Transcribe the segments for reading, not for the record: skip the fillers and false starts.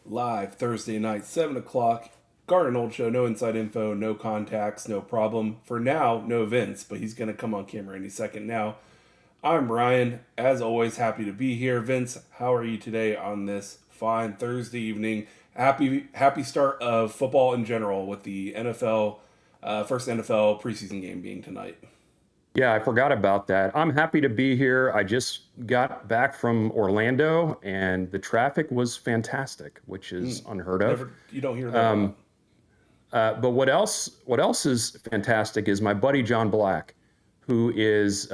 Live Thursday night, 7 o'clock. Garden Old Show, no inside info, no contacts, no problem. For now, no Vince, but he's going to come on camera any second now. I'm Ryan. As always, happy to be here. Vince, how are you today on this fine Thursday evening? Happy start of football in general with the NFL, first NFL preseason game being tonight. Yeah, I forgot about that. I'm happy to be here. I just got back from Orlando, and the traffic was fantastic, which is unheard of. You don't hear that. But what else is fantastic is my buddy John Black, who is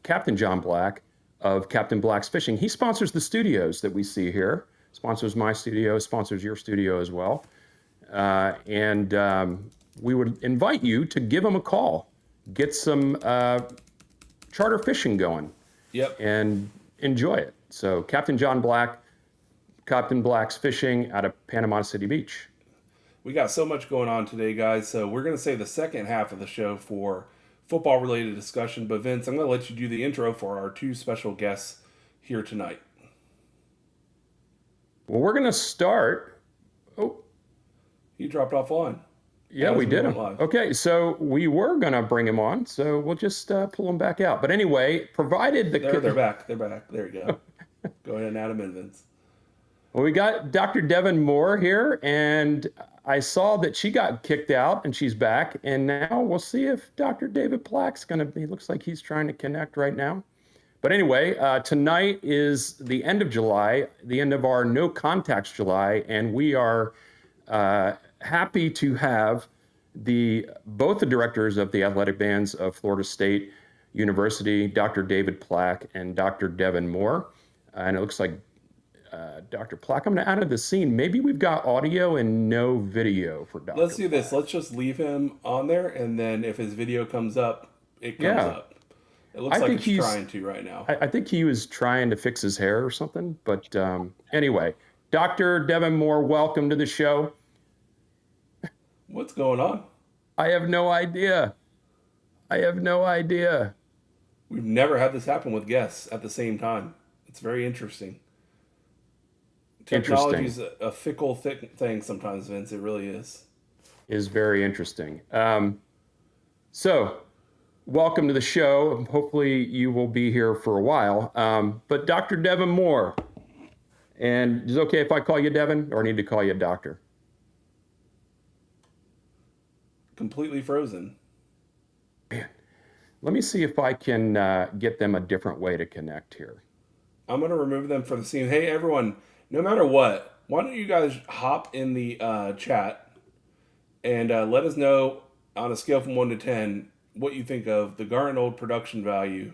Captain John Black of Captain Black's Fishing. He sponsors the studios that we see here, sponsors my studio, sponsors your studio as well. And we would invite you to give him a call. Get some charter fishing going. Yep. And enjoy it. So Captain John Black, Captain Black's Fishing out of Panama City Beach. We got so much going on today, guys. So we're going to save the second half of the show for football-related discussion. But Vince, I'm going to let you do the intro for our two special guests here tonight. Well, we're going to start. Oh, he dropped offline. Yeah, we did him. Okay, so we were going to bring him on, so we'll just pull him back out. But anyway, provided the... They're back. They're back. There you go. Go ahead and add him in, Vince. Well, we got Dr. Devan Moore here, and I saw that she got kicked out, and she's back. And now we'll see if Dr. David Plack's going to be... Looks like he's trying to connect right now. But anyway, tonight is the end of July, the end of our No Contacts July, and we are... happy to have both the directors of the athletic bands of Florida State University, Dr. David Plack and Dr. Devan Moore. And it looks like Dr. Plack, I'm going to add to the scene. Maybe we've got audio and no video for Dr. Let's do this. Let's just leave him on there, and then if his video comes up, it comes up. It looks like he's trying to right now. I think he was trying to fix his hair or something. But anyway, Dr. Devan Moore, welcome to the show. What's going on? I have no idea. We've never had this happen with guests at the same time. It's very interesting. Technology is a fickle thing sometimes, Vince. It really is. Is very interesting. So, welcome to the show. Hopefully you will be here for a while. But Dr. Devan Moore, and is it okay if I call you Devan, or I need to call you a doctor? Completely frozen. Man, let me see if I can get them a different way to connect here. I'm going to remove them from the scene. Hey, everyone, no matter what, why don't you guys hop in the chat and let us know on a scale from 1 to 10 what you think of the Garden Old production value.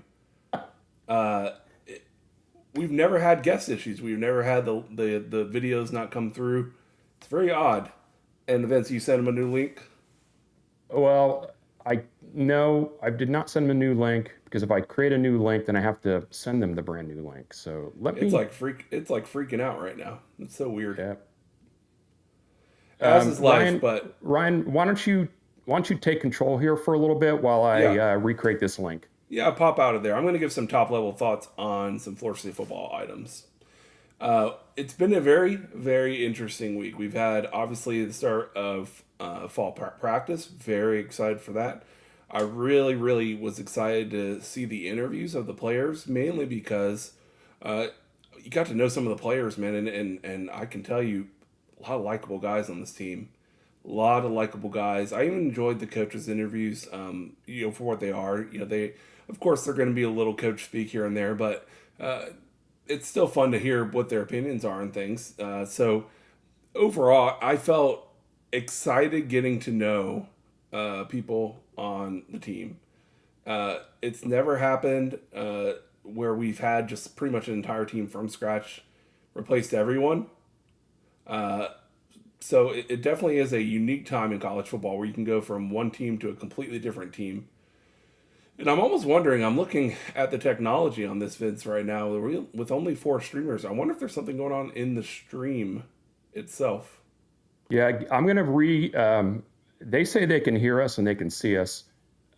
We've never had guest issues. We've never had the videos not come through. It's very odd. And Vince, you sent him a new link? Well, I did not send them a new link, because if I create a new link, then I have to send them the brand new link. So It's like freaking out right now. It's so weird. Yeah. As is life, Ryan, but Ryan, why don't you take control here for a little bit while I recreate this link? Yeah, I'll pop out of there. I'm going to give some top level thoughts on some Florida State football items. It's been a very, very interesting week. We've had obviously the start of fall practice. Very excited for that. I really, really was excited to see the interviews of the players, mainly because you got to know some of the players, man, and I can tell you a lot of likable guys on this team. A lot of likable guys. I even enjoyed the coaches' interviews, for what they are. Of course, they're going to be a little coach speak here and there, but it's still fun to hear what their opinions are and things. So overall, I felt excited getting to know people on the team. It's never happened where we've had just pretty much an entire team from scratch replaced everyone. So it definitely is a unique time in college football where you can go from one team to a completely different team. And I'm almost wondering, I'm looking at the technology on this, Vince, right now with only 4 streamers. I wonder if there's something going on in the stream itself. Yeah, I'm going to they say they can hear us and they can see us.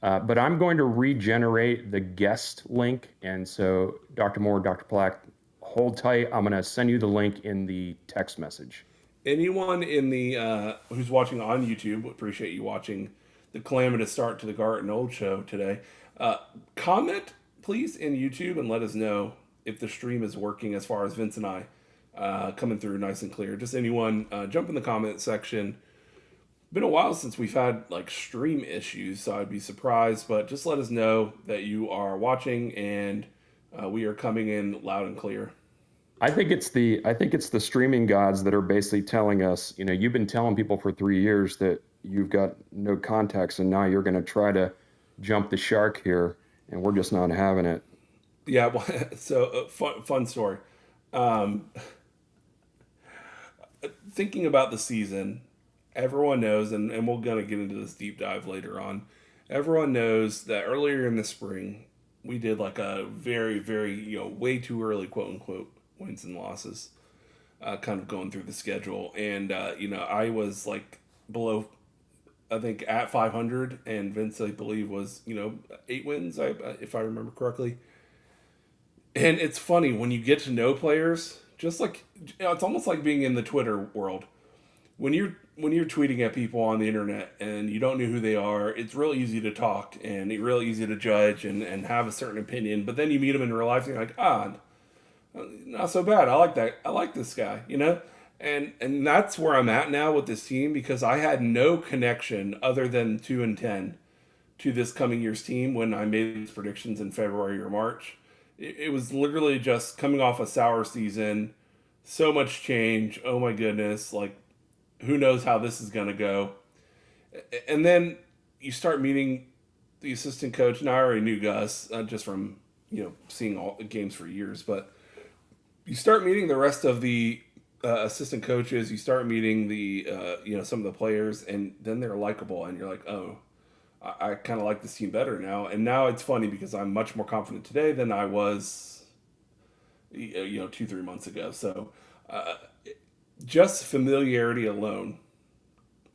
But I'm going to regenerate the guest link. And so, Dr. Moore, Dr. Plack, hold tight. I'm going to send you the link in the text message. Anyone in the who's watching on YouTube, appreciate you watching the calamitous start to the Garrett and Old show today. Comment please in YouTube and let us know if the stream is working as far as Vince and I coming through nice and clear. Just anyone jump in the comment section. Been a while since we've had like stream issues, so I'd be surprised. But just let us know that you are watching and we are coming in loud and clear. I think it's the streaming gods that are basically telling us, you've been telling people for 3 years that you've got no contacts, and now you're going to try to jump the shark here, and we're just not having it. Yeah, well, so fun story. Thinking about the season, everyone knows, and we're going to get into this deep dive later on. Everyone knows that earlier in the spring, we did like a very, very, way too early, quote unquote, wins and losses, kind of going through the schedule. And, I was like below, I think at 500, and Vince, I believe, was, 8 wins, if I remember correctly. And it's funny when you get to know players, just like, it's almost like being in the Twitter world. When you're tweeting at people on the internet and you don't know who they are, it's real easy to talk and it's real easy to judge and have a certain opinion. But then you meet them in real life and you're like, not so bad. I like that. I like this guy, And that's where I'm at now with this team, because I had no connection other than 2-10 to this coming year's team when I made these predictions in February or March. It was literally just coming off a sour season, so much change. Oh my goodness. Like, who knows how this is going to go. And then you start meeting the assistant coach. And I already knew Gus just from, seeing all the games for years, but you start meeting the rest of the assistant coaches. You start meeting the, some of the players, and then they're likable, and you're like, oh, I kind of like this team better now. And now it's funny because I'm much more confident today than I was, 2-3 months ago. So just familiarity alone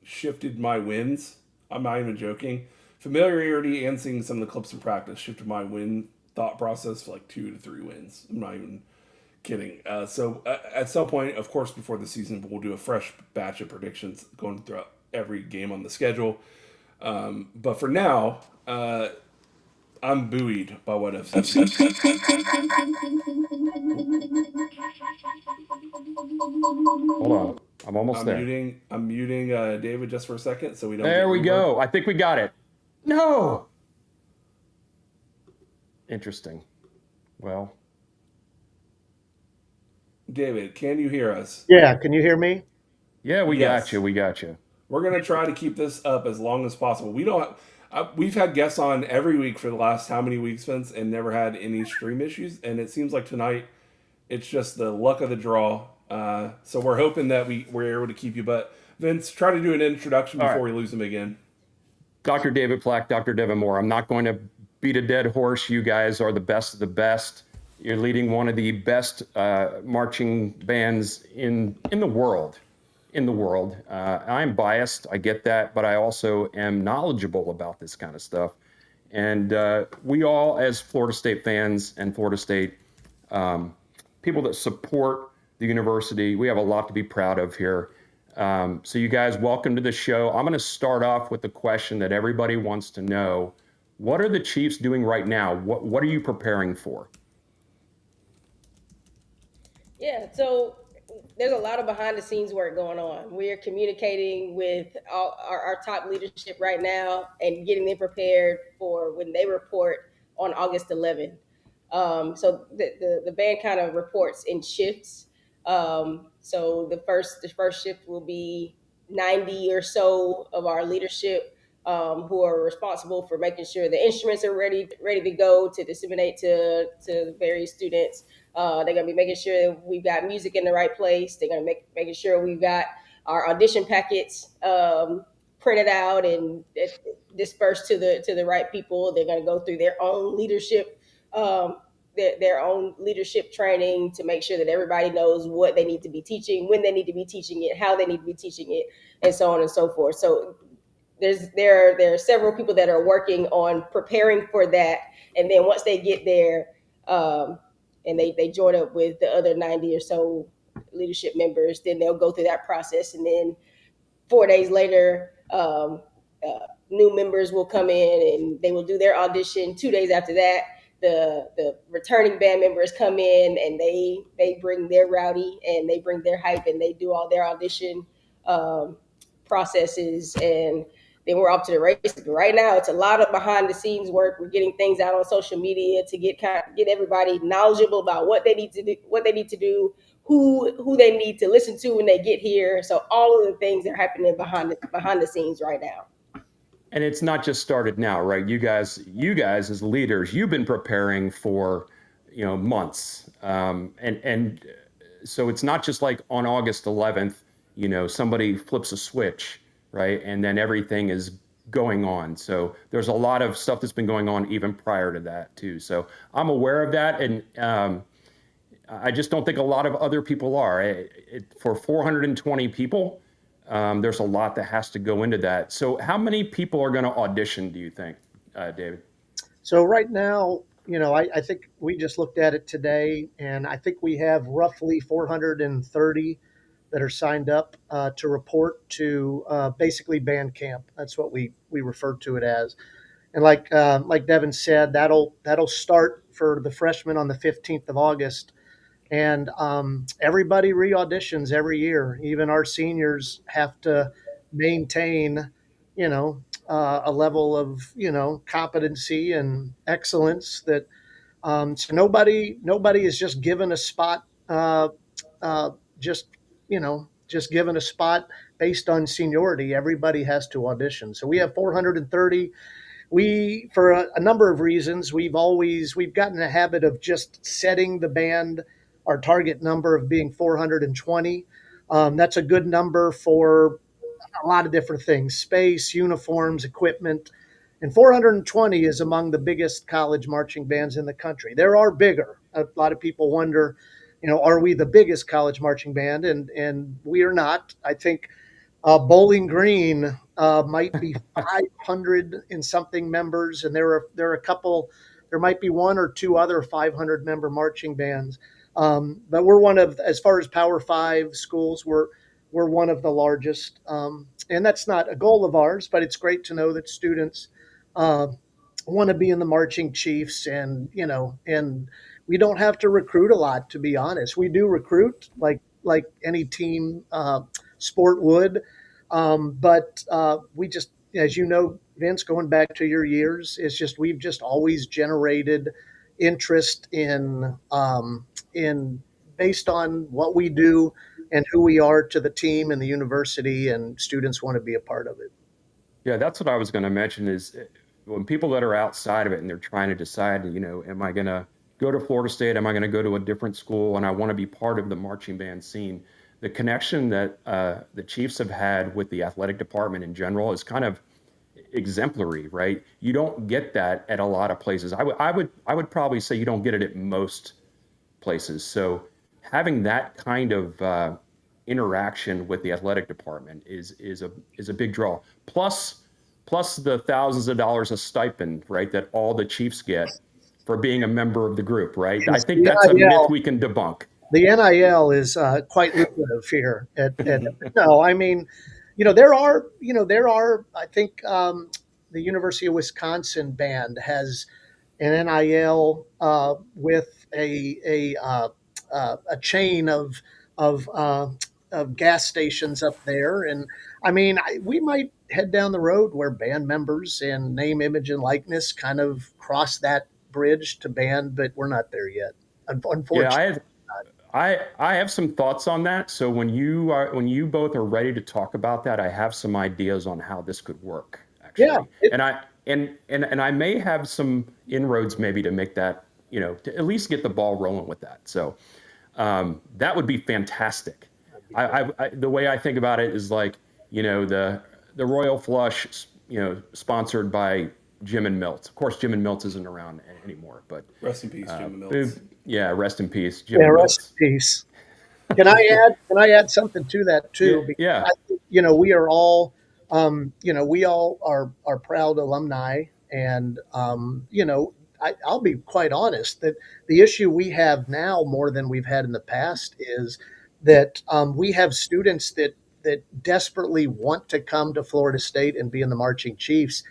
shifted my wins. I'm not even joking. Familiarity and seeing some of the clips in practice shifted my win thought process for like 2 to 3 wins. I'm not even kidding. So at some point, of course, before the season, we'll do a fresh batch of predictions going throughout every game on the schedule. But for now, I'm buoyed by what I've seen. Hold on. I'm almost there. I'm muting David just for a second so we don't. There we go. I think we got it. No. Interesting. Well. David, can you hear us? Yeah, can you hear me? Yeah, we got you. We got you. We're going to try to keep this up as long as possible. We've had guests on every week for the last how many weeks, Vince, and never had any stream issues. And it seems like tonight it's just the luck of the draw. So we're hoping that we're able to keep you. But Vince, try to do an introduction before we lose him again. Dr. David Plack, Dr. Devan Moore. I'm not going to beat a dead horse. You guys are the best of the best. You're leading one of the best marching bands in the world. I'm biased, I get that, but I also am knowledgeable about this kind of stuff. And we all, as Florida State fans and Florida State people that support the university, we have a lot to be proud of here. So you guys, welcome to the show. I'm going to start off with the question that everybody wants to know. What are the Chiefs doing right now? What are you preparing for? Yeah, so there's a lot of behind the scenes work going on. We're communicating with our top leadership right now and getting them prepared for when they report on August 11th. So the band kind of reports in shifts. So the first shift will be 90 or so of our leadership who are responsible for making sure the instruments are ready to go to disseminate to the various students. They're going to be making sure we've got music in the right place. They're going to making sure we've got our audition packets printed out and dispersed to the right people. They're going to go through their own leadership their own leadership training to make sure that everybody knows what they need to be teaching, when they need to be teaching it, how they need to be teaching it, and so on and so forth. So there are several people that are working on preparing for that, and then once they get there, and they join up with the other 90 or so leadership members, then they'll go through that process, and then 4 days later, new members will come in and they will do their audition. 2 days after that, the returning band members come in and they bring their rowdy and they bring their hype and they do all their audition processes, and then we're off to the races. But right now, it's a lot of behind the scenes work. We're getting things out on social media to get everybody knowledgeable about what they need to do, who they need to listen to when they get here. So all of the things are happening behind the scenes right now. And it's not just started now, right? You guys as leaders, you've been preparing for, months. And so it's not just like on August 11th, somebody flips a switch, right? And then everything is going on. So there's a lot of stuff that's been going on even prior to that too. So I'm aware of that. And I just don't think a lot of other people are. For 420 people, there's a lot that has to go into that. So how many people are going to audition, do you think, David? So right now, I think we just looked at it today, and I think we have roughly 430 that are signed up to report to basically band camp. That's what we refer to it as. And like Devan said, that'll start for the freshmen on the 15th of August. And everybody re-auditions every year. Even our seniors have to maintain, a level of, competency and excellence that so nobody is just given a spot, just given a spot based on seniority. Everybody has to audition. So we have 430. We, for a number of reasons, we've gotten in a habit of just setting the band, our target number of being 420. That's a good number for a lot of different things: space, uniforms, equipment. And 420 is among the biggest college marching bands in the country. There are bigger. A lot of people wonder, are we the biggest college marching band? And we are not. I think Bowling Green might be 500 and something members, and there are a couple. There might be one or two other 500 member marching bands, but we're one of, as far as Power 5 schools, we're one of the largest, and that's not a goal of ours, but it's great to know that students want to be in the marching chiefs, and we don't have to recruit a lot, to be honest. We do recruit like any team sport would. But we just, as you know, Vince, going back to your years, it's just, we've just always generated interest in based on what we do and who we are to the team and the university, and students want to be a part of it. Yeah, that's what I was going to mention is when people that are outside of it and they're trying to decide, am I going to go to Florida State? Am I going to go to a different school? And I want to be part of the marching band scene. The connection that the Chiefs have had with the athletic department in general is kind of exemplary, right? You don't get that at a lot of places. I would probably say you don't get it at most places. So having that kind of interaction with the athletic department is a big draw. Plus the thousands of dollars of stipend, right, that all the Chiefs get for being a member of the group, right? I think that's a myth we can debunk. The NIL is quite lucrative here. No, I mean, there are, I think the University of Wisconsin band has an NIL with a chain of gas stations up there. And I mean, we might head down the road where band members and name, image, and likeness kind of cross that bridge to band, but we're not there yet, unfortunately. Yeah, I have some thoughts on that. So when you both are ready to talk about that, I have some ideas on how this could work, actually. Yeah, and I may have some inroads maybe to make that, to at least get the ball rolling with that. So that would be fantastic. I the way I think about it is like, the Royal Flush, sponsored by Jim and Milts. Of course, Jim and Milts isn't around anymore, but rest in peace, Jim and Milts. Yeah, rest in peace, Jim. Yeah, rest in peace. Can I add something to that too? Yeah. Because we are all We all are proud alumni, and I'll be quite honest that the issue we have now more than we've had in the past is that we have students that desperately want to come to Florida State and be in the Marching Chiefs,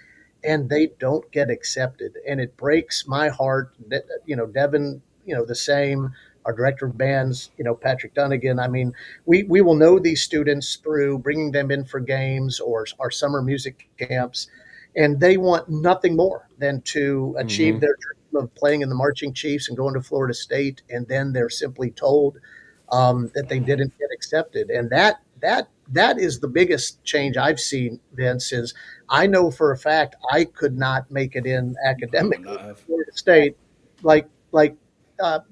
and they don't get accepted, and it breaks my heart. Devan, the same. Our director of bands, Patrick Dunnigan. I mean, we will know these students through bringing them in for games or our summer music camps, and they want nothing more than to achieve their dream of playing in the Marching Chiefs and going to Florida State, and then they're simply told that they didn't get accepted, and that is the biggest change I've seen, Vince. Is I know for a fact I could not make it in academically at Florida State,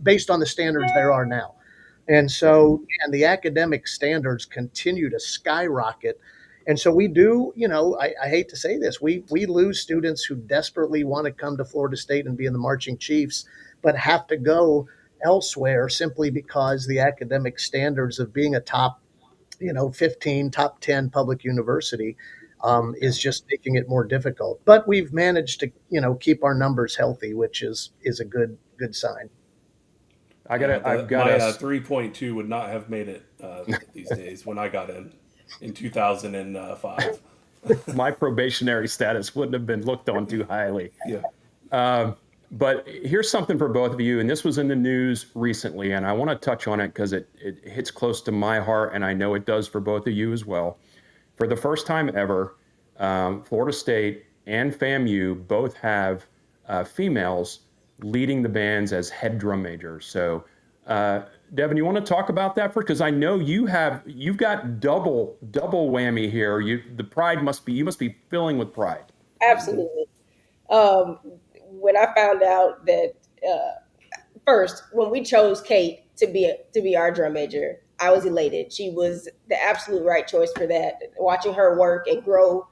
based on the standards there are now. And so, and the academic standards continue to skyrocket. And so we do, I hate to say this, we lose students who desperately want to come to Florida State and be in the Marching Chiefs, but have to go elsewhere simply because the academic standards of being a top, 15, top 10 public university is just making it more difficult. But we've managed to, keep our numbers healthy, which is a good sign. My 3.2 would not have made it these days when I got in 2005. My probationary status wouldn't have been looked on too highly. Yeah. But here's something for both of you, and this was in the news recently, and I want to touch on it because it hits close to my heart, and I know it does for both of you as well. For the first time ever, Florida State and FAMU both have females leading the bands as head drum majors. So, Devan, you want to talk about that first? Because I know you've got double whammy here. You must be filling with pride. Absolutely. When I found out that first, when we chose Kate to be our drum major, I was elated. She was the absolute right choice for that. Watching her work and grow,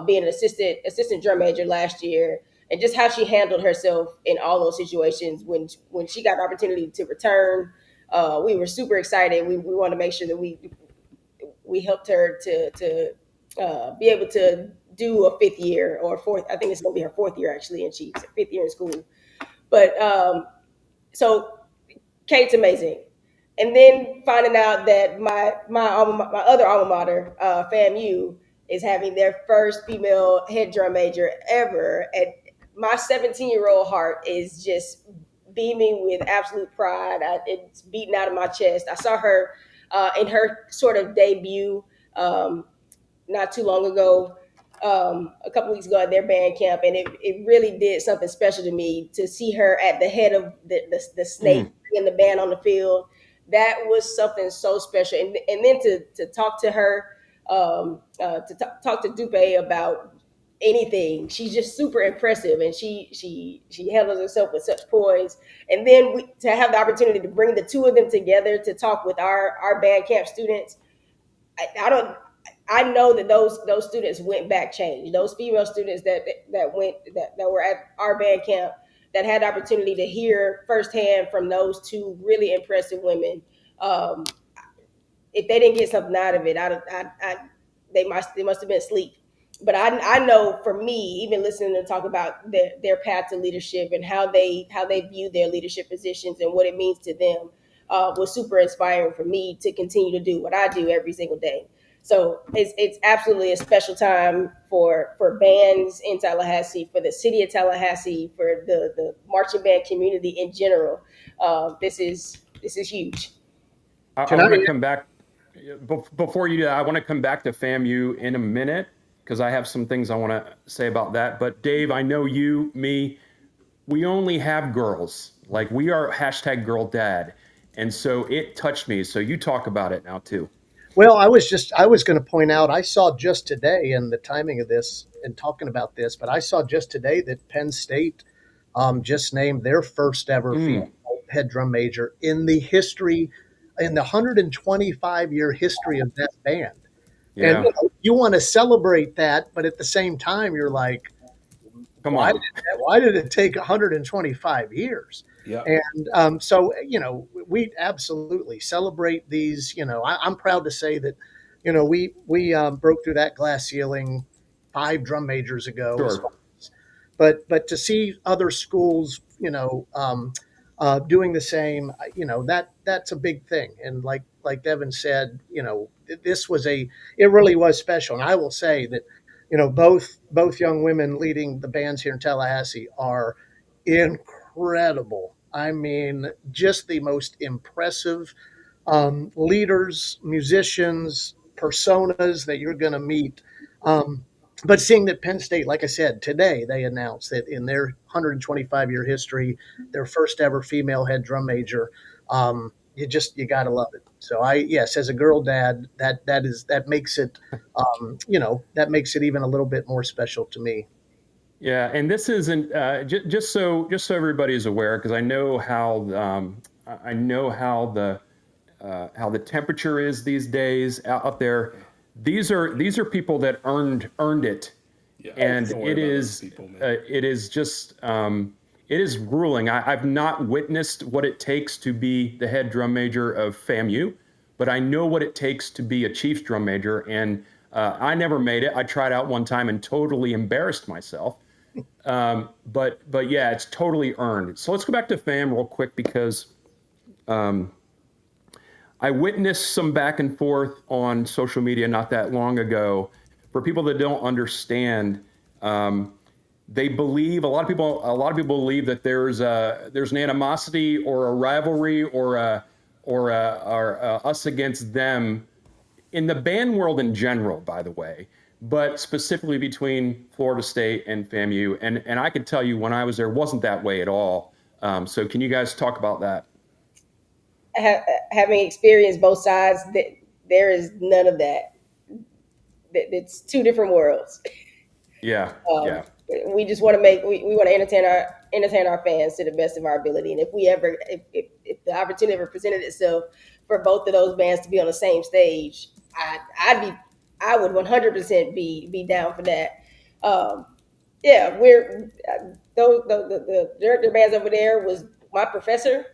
being an assistant drum major last year, and just how she handled herself in all those situations when she got an opportunity to return, we were super excited. We wanted to make sure that we helped her to be able to do a fifth year or fourth. I think it's going to be her fourth year actually, and she's fifth year in school. But so Kate's amazing. And then finding out that my other alma mater, FAMU, is having their first female head drum major ever, and my 17-year-old heart is just beaming with absolute pride. It's beating out of my chest. I saw her in her sort of debut not too long ago, a couple weeks ago at their band camp, and it really did something special to me to see her at the head of the snake and the band on the field. That was something so special. And then to talk to her, talk to Dupe about anything, she's just super impressive, and she handles herself with such poise. And then to have the opportunity to bring the two of them together to talk with our band camp students, I know that those students went back changed. Those female students that were at our band camp, that had the opportunity to hear firsthand from those two really impressive women. If they didn't get something out of it, they must have been asleep. But I know for me, even listening to them talk about their path to leadership and how they view their leadership positions and what it means to them was super inspiring for me to continue to do what I do every single day. So it's absolutely a special time for bands in Tallahassee, for the city of Tallahassee, for the marching band community in general. This is huge. I want to come back before you do that. I want to come back to FAMU in a minute because I have some things I want to say about that. But Dave, I know you, me, we only have girls. Like, we are #GirlDad, and so it touched me. So you talk about it now too. Well, I was going to point out, I saw just today, and the timing of this and talking about this, but I saw just today that Penn State just named their first ever female head drum major in the 125-year history of that band. Yeah. And you want to celebrate that, but at the same time, you're like, why did it take 125 years? Yeah. And so, we absolutely celebrate these. I'm proud to say that, we broke through that glass ceiling 5 drum majors ago. Sure. But to see other schools, doing the same, that's a big thing. And like Devan said, it really was special. And I will say that, both young women leading the bands here in Tallahassee are incredible. I mean, just the most impressive leaders, musicians, personas that you're going to meet. But seeing that Penn State, like I said, today they announced that in their 125-year history, their first ever female head drum major, you got to love it. So yes, as a girl dad, that makes it, that makes it even a little bit more special to me. Yeah, and this isn't just so everybody is aware, because I know how the temperature is these days out there. These are people that earned it, Yeah, and don't worry it about is those people, man. it is just it is grueling. I've not witnessed what it takes to be the head drum major of FAMU, but I know what it takes to be a Chiefs drum major, and I never made it. I tried out one time and totally embarrassed myself. But yeah, it's totally earned. So let's go back to FAM real quick, because I witnessed some back and forth on social media not that long ago. For people that don't understand, they believe, a lot of people believe that there's an animosity or a rivalry or us against them in the band world in general, by the way, but specifically between Florida State and FAMU. And I could tell you, when I was there, wasn't that way at all. So can you guys talk about that? Having experienced both sides, that there is none of that. It's two different worlds. Yeah. Yeah. We just want to we want to entertain our fans to the best of our ability. And if the opportunity ever presented itself for both of those bands to be on the same stage, I would 100% be down for that. Yeah, the director bands over there was my professor.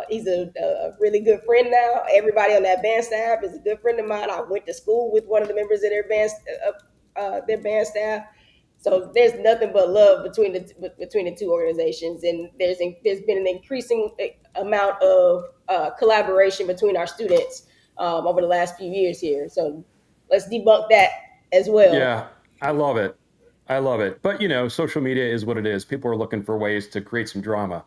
He's a really good friend now. Everybody on that band staff is a good friend of mine. I went to school with one of the members of their band staff. So there's nothing but love between the two organizations, and there's been an increasing amount of collaboration between our students over the last few years here. So let's debunk that as well. Yeah, I love it. But social media is what it is. People are looking for ways to create some drama.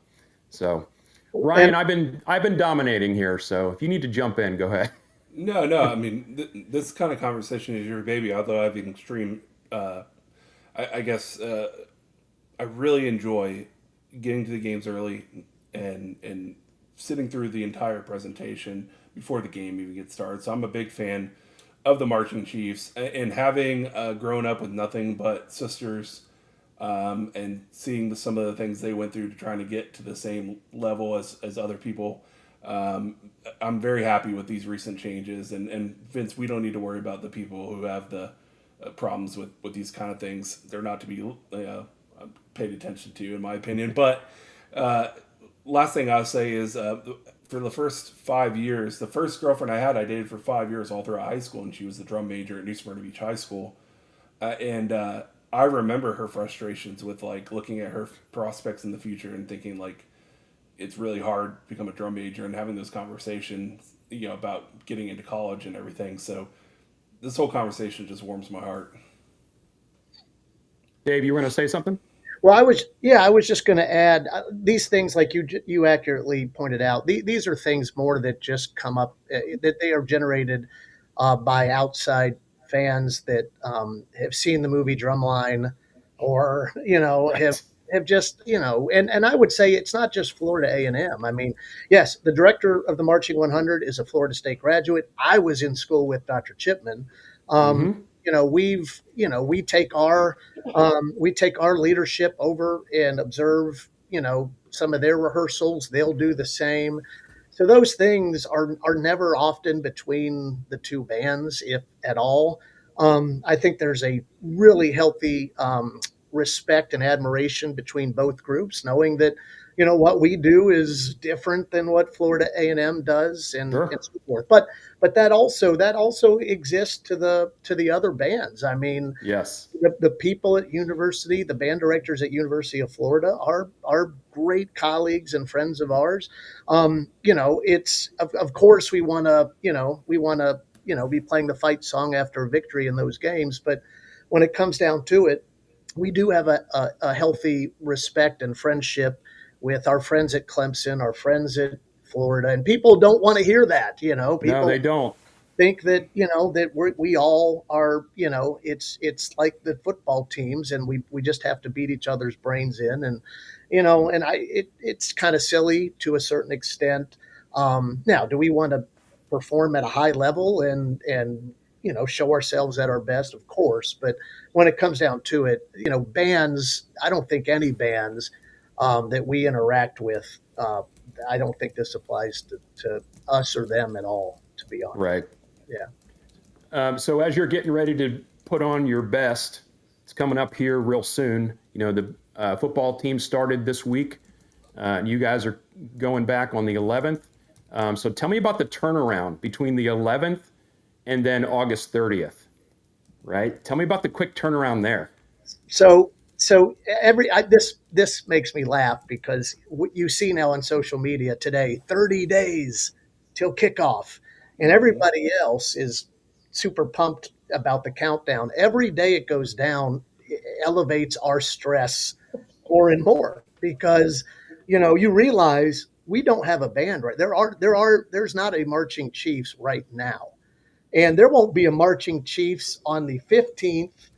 So, Ryan, I've been dominating here. So if you need to jump in, go ahead. No. I mean, this kind of conversation is your baby. Although I have an extreme, I guess, I really enjoy getting to the games early and sitting through the entire presentation before the game even gets started. So I'm a big fan of the Marching Chiefs, and having grown up with nothing but sisters, and seeing some of the things they went through to trying to get to the same level as other people. I'm very happy with these recent changes, and Vince, we don't need to worry about the people who have the problems with these kind of things. They're not to be paid attention to, in my opinion. But last thing I'll say is, for the first 5 years, the first girlfriend I dated for 5 years all throughout high school, and she was the drum major at New Smyrna Beach High School. And I remember her frustrations with looking at her prospects in the future and thinking it's really hard to become a drum major, and having those conversations, about getting into college and everything. So this whole conversation just warms my heart. Dave, you were going to say something? Well, I was just going to add these things, like you accurately pointed out. These are things more that just come up, that they are generated by outside fans that have seen the movie Drumline, or Right. have just and I would say it's not just Florida A&M. I mean, yes, the director of the Marching 100 is a Florida State graduate. I was in school with Dr. Chipman. Mm-hmm. We take our leadership over and observe, some of their rehearsals. They'll do the same. So those things are never often between the two bands, if at all. I think there's a really healthy respect and admiration between both groups, knowing that, what we do is different than what Florida A&M does, and Sure. so forth. But that also exists to the other bands. I mean, Yes. the people at university, the band directors at University of Florida are great colleagues and friends of ours. It's of course we want to be playing the fight song after a victory in those games, but when it comes down to it, we do have a healthy respect and friendship with our friends at Clemson, our friends at Florida, and people don't want to hear that. No, People they don't. think that that we all are, it's like the football teams, and we just have to beat each other's brains in, and it's kind of silly to a certain extent. Now, do we want to perform at a high level and show ourselves at our best? Of course, but when it comes down to it, bands, I don't think any bands that we interact with, I don't think this applies to us or them at all, to be honest. Right. Yeah. So as you're getting ready to put on your best, it's coming up here real soon. The football team started this week. You guys are going back on the 11th. So tell me about the turnaround between the 11th and then August 30th, right? Tell me about the quick turnaround there. So this makes me laugh, because what you see now on social media today, 30 days till kickoff, and everybody else is super pumped about the countdown. Every day it goes down, it elevates our stress more and more, because you realize we don't have a band, right? There's not a marching Chiefs right now, and there won't be a marching Chiefs on the 15th,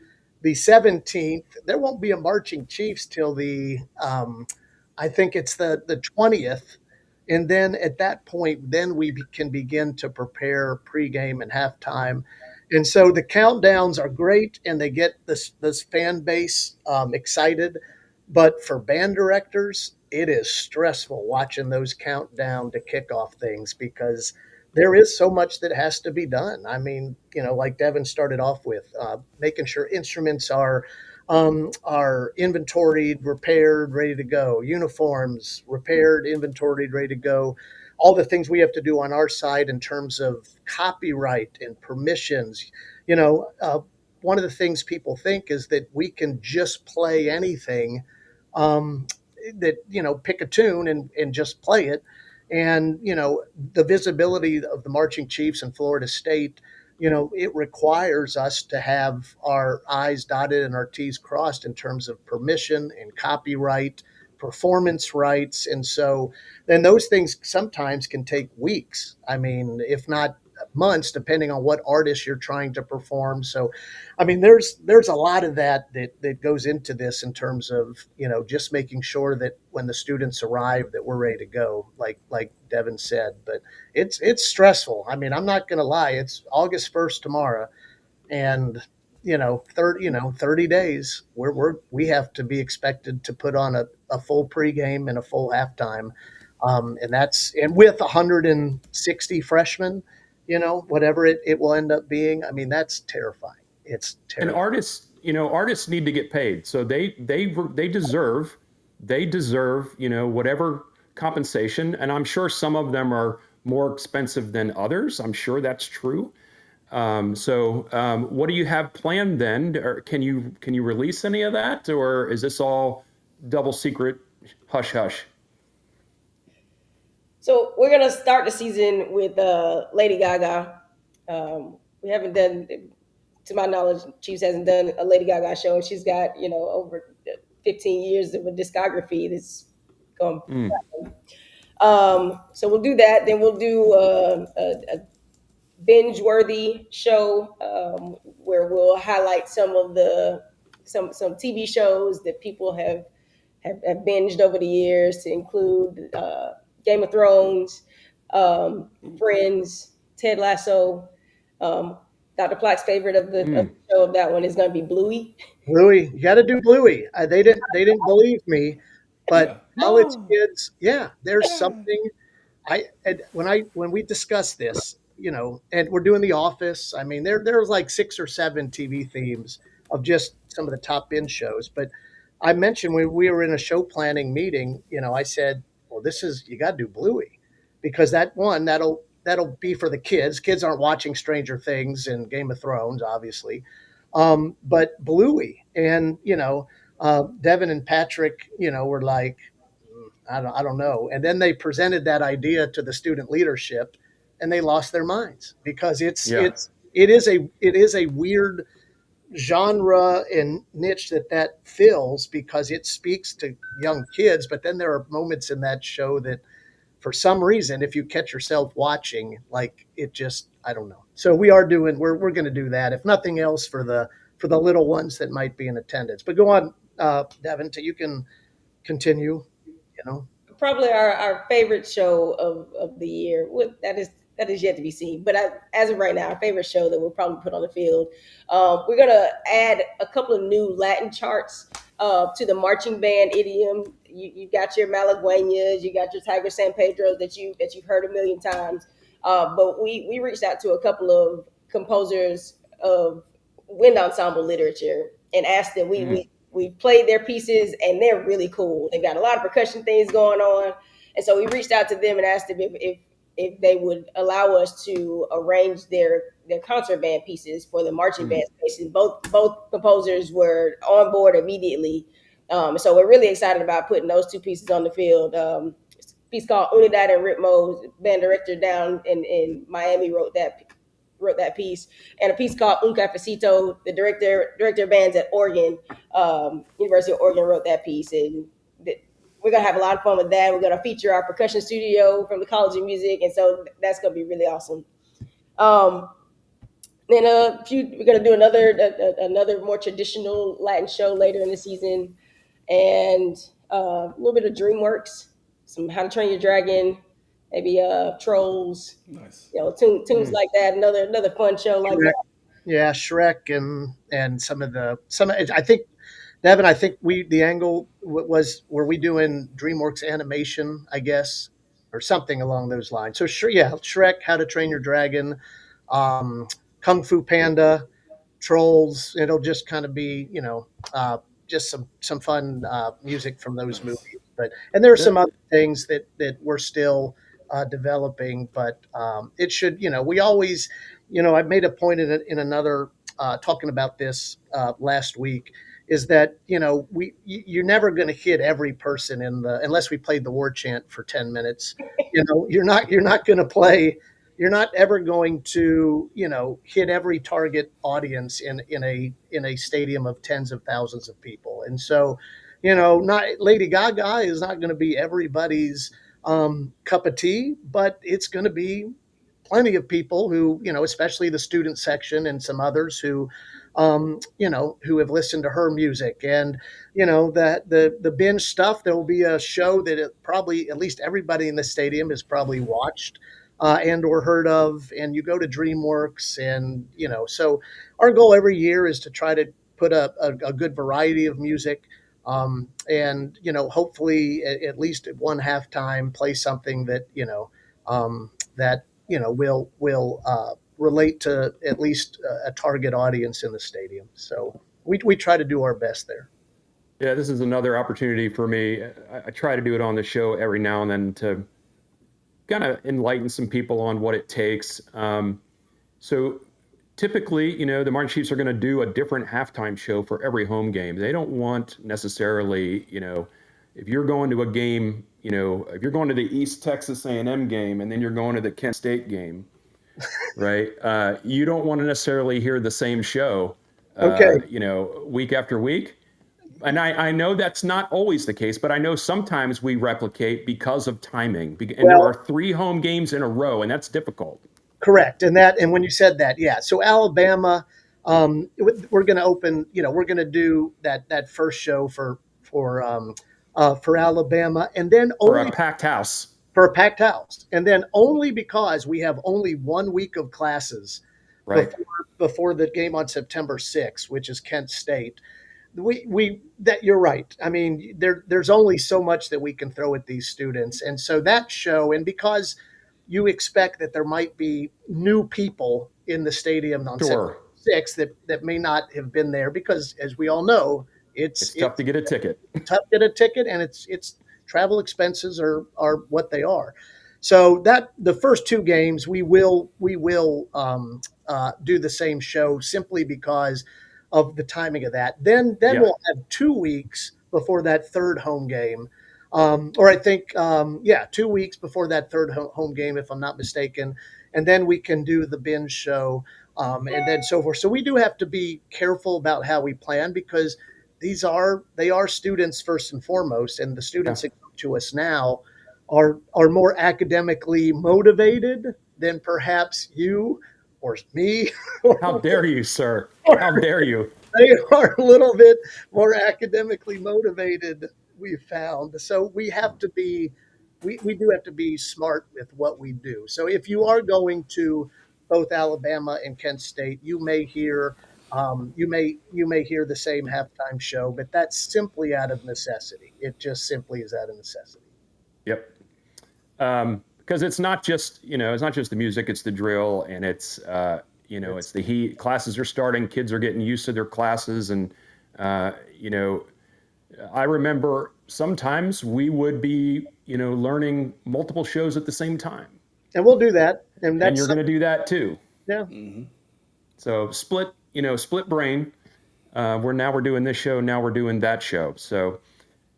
the 17th. There won't be a marching Chiefs till I think it's the 20th. And then at that point, then we can begin to prepare pregame and halftime. And so the countdowns are great, and they get this fan base excited. But for band directors, it is stressful watching those countdown to kickoff things, because there is so much that has to be done. I mean, like Devan started off with, making sure instruments are inventoried, repaired, ready to go. Uniforms repaired, inventoried, ready to go. All the things we have to do on our side in terms of copyright and permissions. One of the things people think is that we can just play anything, pick a tune and just play it. And, the visibility of the Marching Chiefs in Florida State, it requires us to have our I's dotted and our T's crossed in terms of permission and copyright, performance rights. And so then those things sometimes can take weeks. I mean, if not months, depending on what artist you're trying to perform. So, I mean, there's a lot of that goes into this in terms of, just making sure that when the students arrive that we're ready to go, like Devan said. But it's stressful. I mean, I'm not going to lie. It's August 1st tomorrow, and 30 days we have to be expected to put on a full pregame and a full halftime. And with 160 freshmen, whatever it will end up being. I mean, that's terrifying. It's terrifying. And artists need to get paid. So they deserve, whatever compensation. And I'm sure some of them are more expensive than others. I'm sure that's true. So what do you have planned then? Or can you release any of that, or is this all double secret, hush hush? So we're gonna start the season with Lady Gaga. We haven't done, to my knowledge, Chiefs hasn't done a Lady Gaga show, and she's got over 15 years of a discography that's gone. So we'll do that. Then we'll do a binge-worthy show where we'll highlight some TV shows that people have binged over the years, to include Game of Thrones, Friends, Ted Lasso. Dr. Plack's favorite of the show of that one is going to be Bluey. Bluey, you got to do Bluey. They didn't believe me, but college kids, there's something. When we discuss this, and we're doing The Office. I mean, there's like 6 or 7 TV themes of just some of the top binge shows, but I mentioned when we were in a show planning meeting, I said, well, you got to do Bluey, because that'll be for the kids. Kids aren't watching Stranger Things and Game of Thrones, obviously. But Bluey, and, Devin and Patrick, were like, I don't know. And then they presented that idea to the student leadership, and they lost their minds, because it is a weird genre and niche that fills, because it speaks to young kids. But then there are moments in that show that, for some reason, if you catch yourself watching, like, it just, I don't know. So we're going to do that, if nothing else, for the little ones that might be in attendance. But go on, Devin, you can continue. Probably our favorite show of the year. That is yet to be seen. But as of right now, our favorite show that we'll probably put on the field. We're gonna add a couple of new Latin charts to the marching band idiom. You got your Malagueñas, you got your Tiger San Pedro that you've heard a million times. But we reached out to a couple of composers of wind ensemble literature and asked them. We played their pieces, and they're really cool. They've got a lot of percussion things going on. And so we reached out to them and asked them if they would allow us to arrange their concert band pieces for the marching band space. And both composers were on board immediately. So we're really excited about putting those two pieces on the field. A piece called Unidad and Ritmo, band director down in Miami wrote that piece, and a piece called Un Cafecito. The director of bands at Oregon, University of Oregon, wrote that piece, and we're gonna have a lot of fun with that. We're gonna feature our percussion studio from the College of Music, and so that's gonna be really awesome. Then we're gonna do another more traditional Latin show later in the season, and a little bit of DreamWorks, some How to Train Your Dragon, maybe Trolls. Nice. Tunes like that. Another fun show like that. Yeah, Shrek and some. I think, Devin, the angle were we doing DreamWorks animation, I guess, or something along those lines. So Shrek, How to Train Your Dragon, Kung Fu Panda, Trolls. It'll just kind of be, just some fun music from those movies. And there are some other things that we're still developing, but it should, we always, I made a point in another talking about this last week, is that you're never going to hit every person unless we played the war chant for 10 minutes. You're not ever going to hit every target audience in a stadium of tens of thousands of people. And so not Lady Gaga is not going to be everybody's cup of tea, but it's going to be plenty of people who, especially the student section and some others who have listened to her music. And that the binge stuff, there will be a show that probably at least everybody in the stadium has probably watched and or heard of. And you go to DreamWorks, and so our goal every year is to try to put a good variety of music. And hopefully at least at one halftime play something that will relate to at least a target audience in the stadium. So we try to do our best there. Yeah, this is another opportunity for me. I try to do it on the show every now and then to kind of enlighten some people on what it takes. So typically, the Martin Chiefs are going to do a different halftime show for every home game. They don't want necessarily, if you're going to a game, if you're going to the East Texas A&M game and then you're going to the Kent State game, right? You don't want to necessarily hear the same show, week after week. And I know that's not always the case, but I know sometimes we replicate because of timing. And there are 3 home games in a row, and that's difficult. Correct. And when you said that, yeah. So Alabama, we're going to open, we're going to do that first show for Alabama, and then for a packed house. For a packed house. And then only because we have only 1 week of classes before the game on September 6th, which is Kent State. You're right. I mean, there's only so much that we can throw at these students. And so that show, and because you expect that there might be new people in the stadium on September 6th that may not have been there, because as we all know, It's tough to get a ticket. Tough to get a ticket, and it's travel expenses are what they are. So that the first two games we will do the same show simply because of the timing of that. Then we'll have 2 weeks before that third home game. Or I think, 2 weeks before that third home game, if I'm not mistaken. And then we can do the binge show, and then so forth. So we do have to be careful about how we plan, because they are students first and foremost, and the students that come to us now are more academically motivated than perhaps you or me. How dare you, sir? How dare you? They are a little bit more academically motivated, we've found. So we have to be, we do have to be smart with what we do. So if you are going to both Alabama and Kent State, you may hear the same halftime show, but that's simply out of necessity. It just simply is out of necessity. Yep. Because it's not just the music, it's the drill, and it's it's the heat. Classes are starting, kids are getting used to their classes, and I remember sometimes we would be learning multiple shows at the same time. And we'll do that, and you're going to do that too. Yeah. Mm-hmm. So split brain. We're doing this show, now we're doing that show. So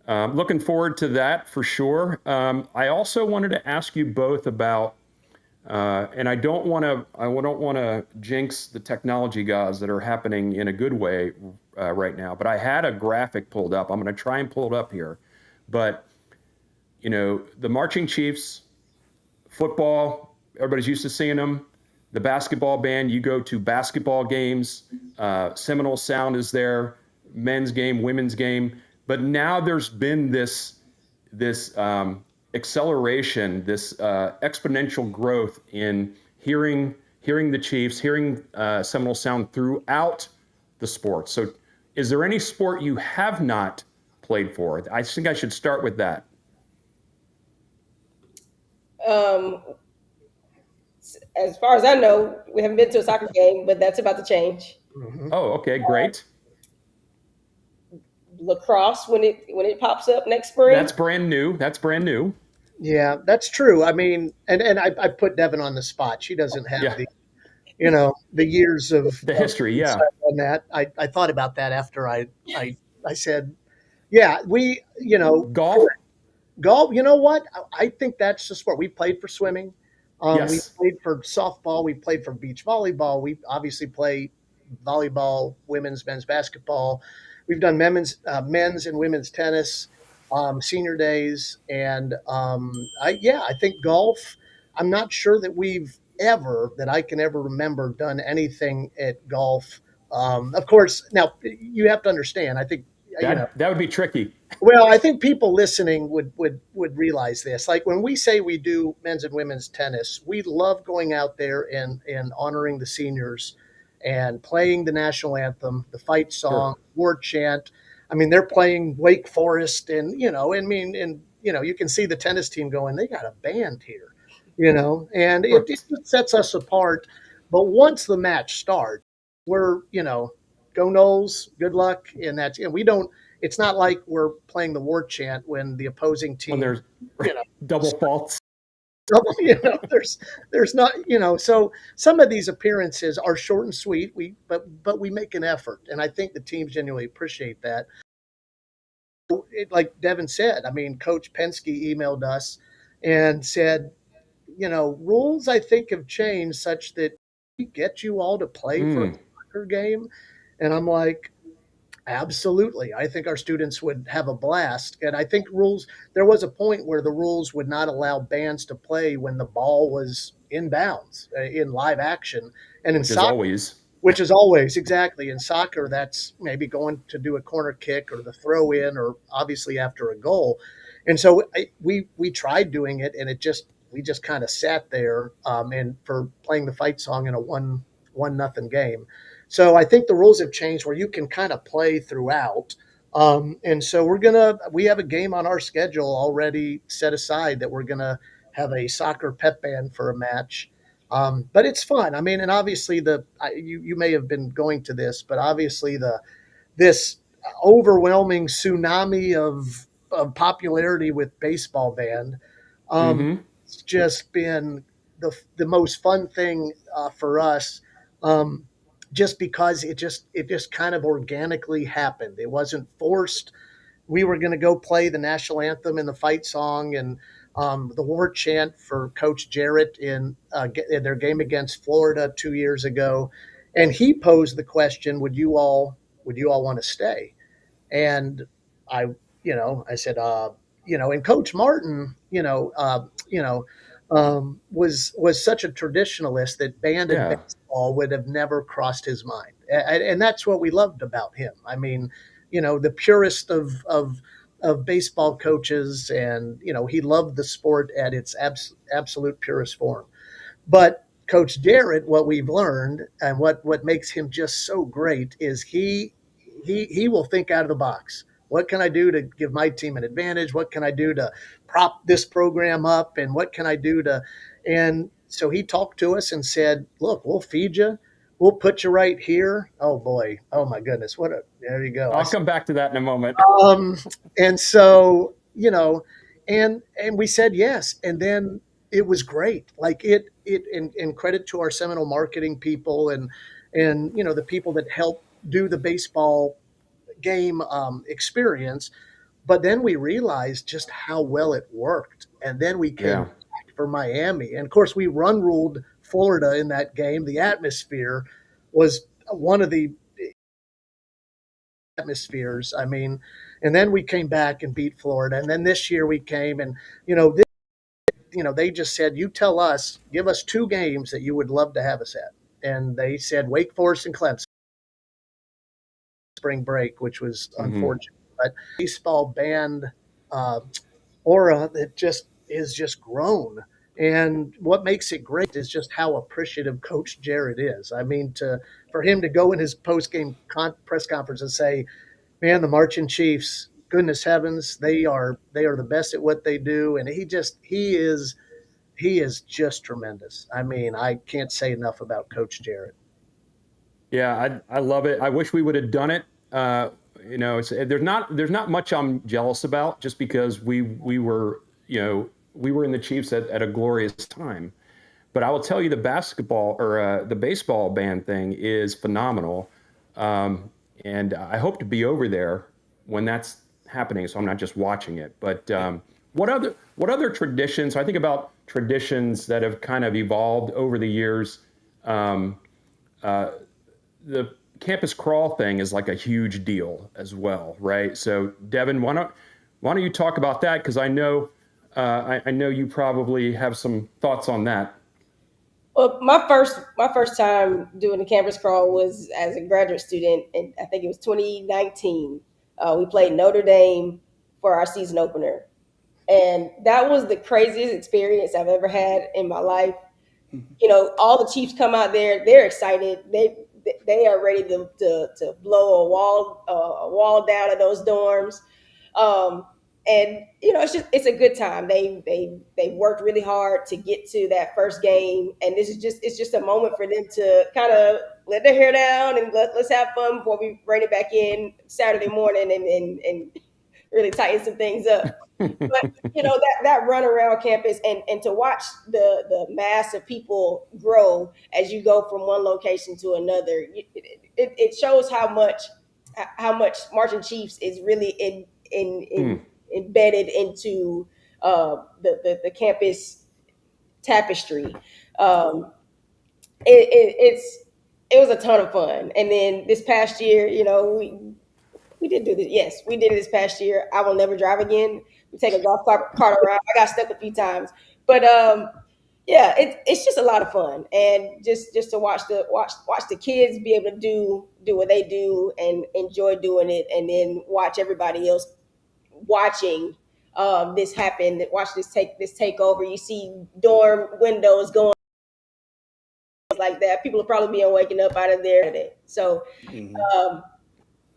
looking forward to that for sure. I also wanted to ask you both about, and I don't want to jinx the technology gods that are happening in a good way right now, but I had a graphic pulled up. I'm going to try and pull it up here. But, the Marching Chiefs, football, everybody's used to seeing them. The basketball band, you go to basketball games, Seminole Sound is there, men's game, women's game. But now there's been this acceleration, this exponential growth in hearing the Chiefs, hearing Seminole Sound throughout the sport. So is there any sport you have not played for? I think I should start with that. As far as I know, we haven't been to a soccer game, but that's about to change. Mm-hmm. Oh, okay, great. Lacrosse when it pops up next spring. That's brand new. Yeah, that's true. I mean, and I put Devan on the spot. She doesn't have the years of the history. Yeah, on that. I thought about that after I said, golf. Golf. You know what? I think that's the sport. We played for swimming. Yes. We played for softball. We played for beach volleyball. We obviously play volleyball, men's basketball. We've done men's and women's tennis, senior days, and I think golf. I'm not sure that that I can ever remember done anything at golf. Of course, now you have to understand. I think that would be tricky. Well, I think people listening would realize this. Like when we say we do men's and women's tennis, we love going out there and honoring the seniors and playing the national anthem, the fight song, war chant. I mean, they're playing Wake Forest, and you can see the tennis team going, they got a band here, and it sets us apart. But once the match starts, we're, go Noles, good luck, and that's we don't. It's not like we're playing the war chant when the opposing team, when there's double faults. There's not, so some of these appearances are short and sweet. But we make an effort, and I think the teams genuinely appreciate that. Like Devan said, I mean, Coach Penske emailed us and said, rules I think have changed such that we get you all to play for a soccer game, and I'm like, absolutely. I think our students would have a blast. And I think there was a point where the rules would not allow bands to play when the ball was in bounds in live action. And in soccer, which is always exactly in soccer, that's maybe going to do a corner kick or the throw in, or obviously after a goal. And so we tried doing it, and we just kind of sat there and for playing the fight song in a 1-0 game. So I think the rules have changed where you can kind of play throughout. And so we have a game on our schedule already set aside that we're going to have a soccer pep band for a match. But it's fun. I mean, and obviously you may have been going to this, but obviously this overwhelming tsunami of popularity with baseball band. It's just been the most fun thing for us, just because it just kind of organically happened. It wasn't forced. We were going to go play the national anthem and the fight song and the war chant for Coach Jarrett in their game against Florida 2 years ago, and he posed the question, "Would you all want to stay?" And I, I said, and Coach Martin, was such a traditionalist that band and Yeah. baseball would have never crossed his mind, and that's what we loved about him. I mean, the purest of baseball coaches, and he loved the sport at its absolute purest form. But Coach Jarrett, what we've learned and what makes him just so great is he will think out of the box. What can I do to give my team an advantage? What can I do to prop this program up? And what can I do to? And so he talked to us and said, "Look, we'll feed you. We'll put you right here." Oh boy. Oh my goodness. There you go. I'll come back to that in a moment. And so, and we said yes. And then it was great. Like and credit to our Seminole marketing people and the people that help do the baseball game experience. But then we realized just how well it worked. And then we came back for Miami. And of course, we run ruled Florida in that game. The atmosphere was one of the atmospheres. I mean, and then we came back and beat Florida. And then this year we came and, they just said, "You tell us, give us 2 games that you would love to have us at." And they said Wake Forest and Clemson. Spring break, which was unfortunate, but baseball band aura that just grown. And what makes it great is just how appreciative Coach Jarrett is. I mean, for him to go in his post-game press conference and say, "Man, the Marching Chiefs, goodness heavens, they are the best at what they do," and he is just tremendous. I mean, I can't say enough about Coach Jarrett. Yeah, I love it. I wish we would have done it. There's not much I'm jealous about, just because we were in the Chiefs at a glorious time. But I will tell you, the basketball or the baseball band thing is phenomenal, and I hope to be over there when that's happening, so I'm not just watching it. But what other traditions? I think about traditions that have kind of evolved over the years. The campus crawl thing is like a huge deal as well, right? So, Devan, why don't you talk about that? Because I know you probably have some thoughts on that. Well, my first time doing the campus crawl was as a graduate student, and I think it was 2019. We played Notre Dame for our season opener, and that was the craziest experience I've ever had in my life. All the Chiefs come out there; they're excited. They are ready to blow a wall down at those dorms. And it's a good time. They worked really hard to get to that first game, and it's just a moment for them to kind of let their hair down and let's have fun before we bring it back in Saturday morning and really tighten some things up. But that run around campus and to watch the mass of people grow as you go from one location to another, it shows how much Marching Chiefs is really embedded into the campus tapestry. It was a ton of fun. And then this past year, we did do this. Yes, we did it this past year. I will never drive again. We take a golf cart around. I got stuck a few times, but yeah, it's just a lot of fun, and just to watch the kids be able to do what they do and enjoy doing it, and then watch everybody else watching this happen. Watch this takeover. You see dorm windows going like that. People are probably being waking up out of there today. So.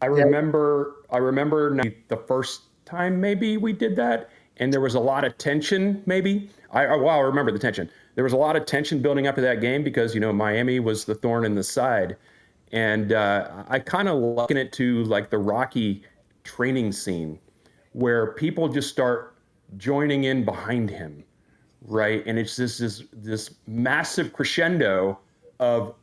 I remember the first time maybe we did that, and there was a lot of tension. Maybe I remember the tension. There was a lot of tension building up to that game because Miami was the thorn in the side, And I kind of liken it to like the Rocky training scene where people just start joining in behind him, right? And it's this massive crescendo of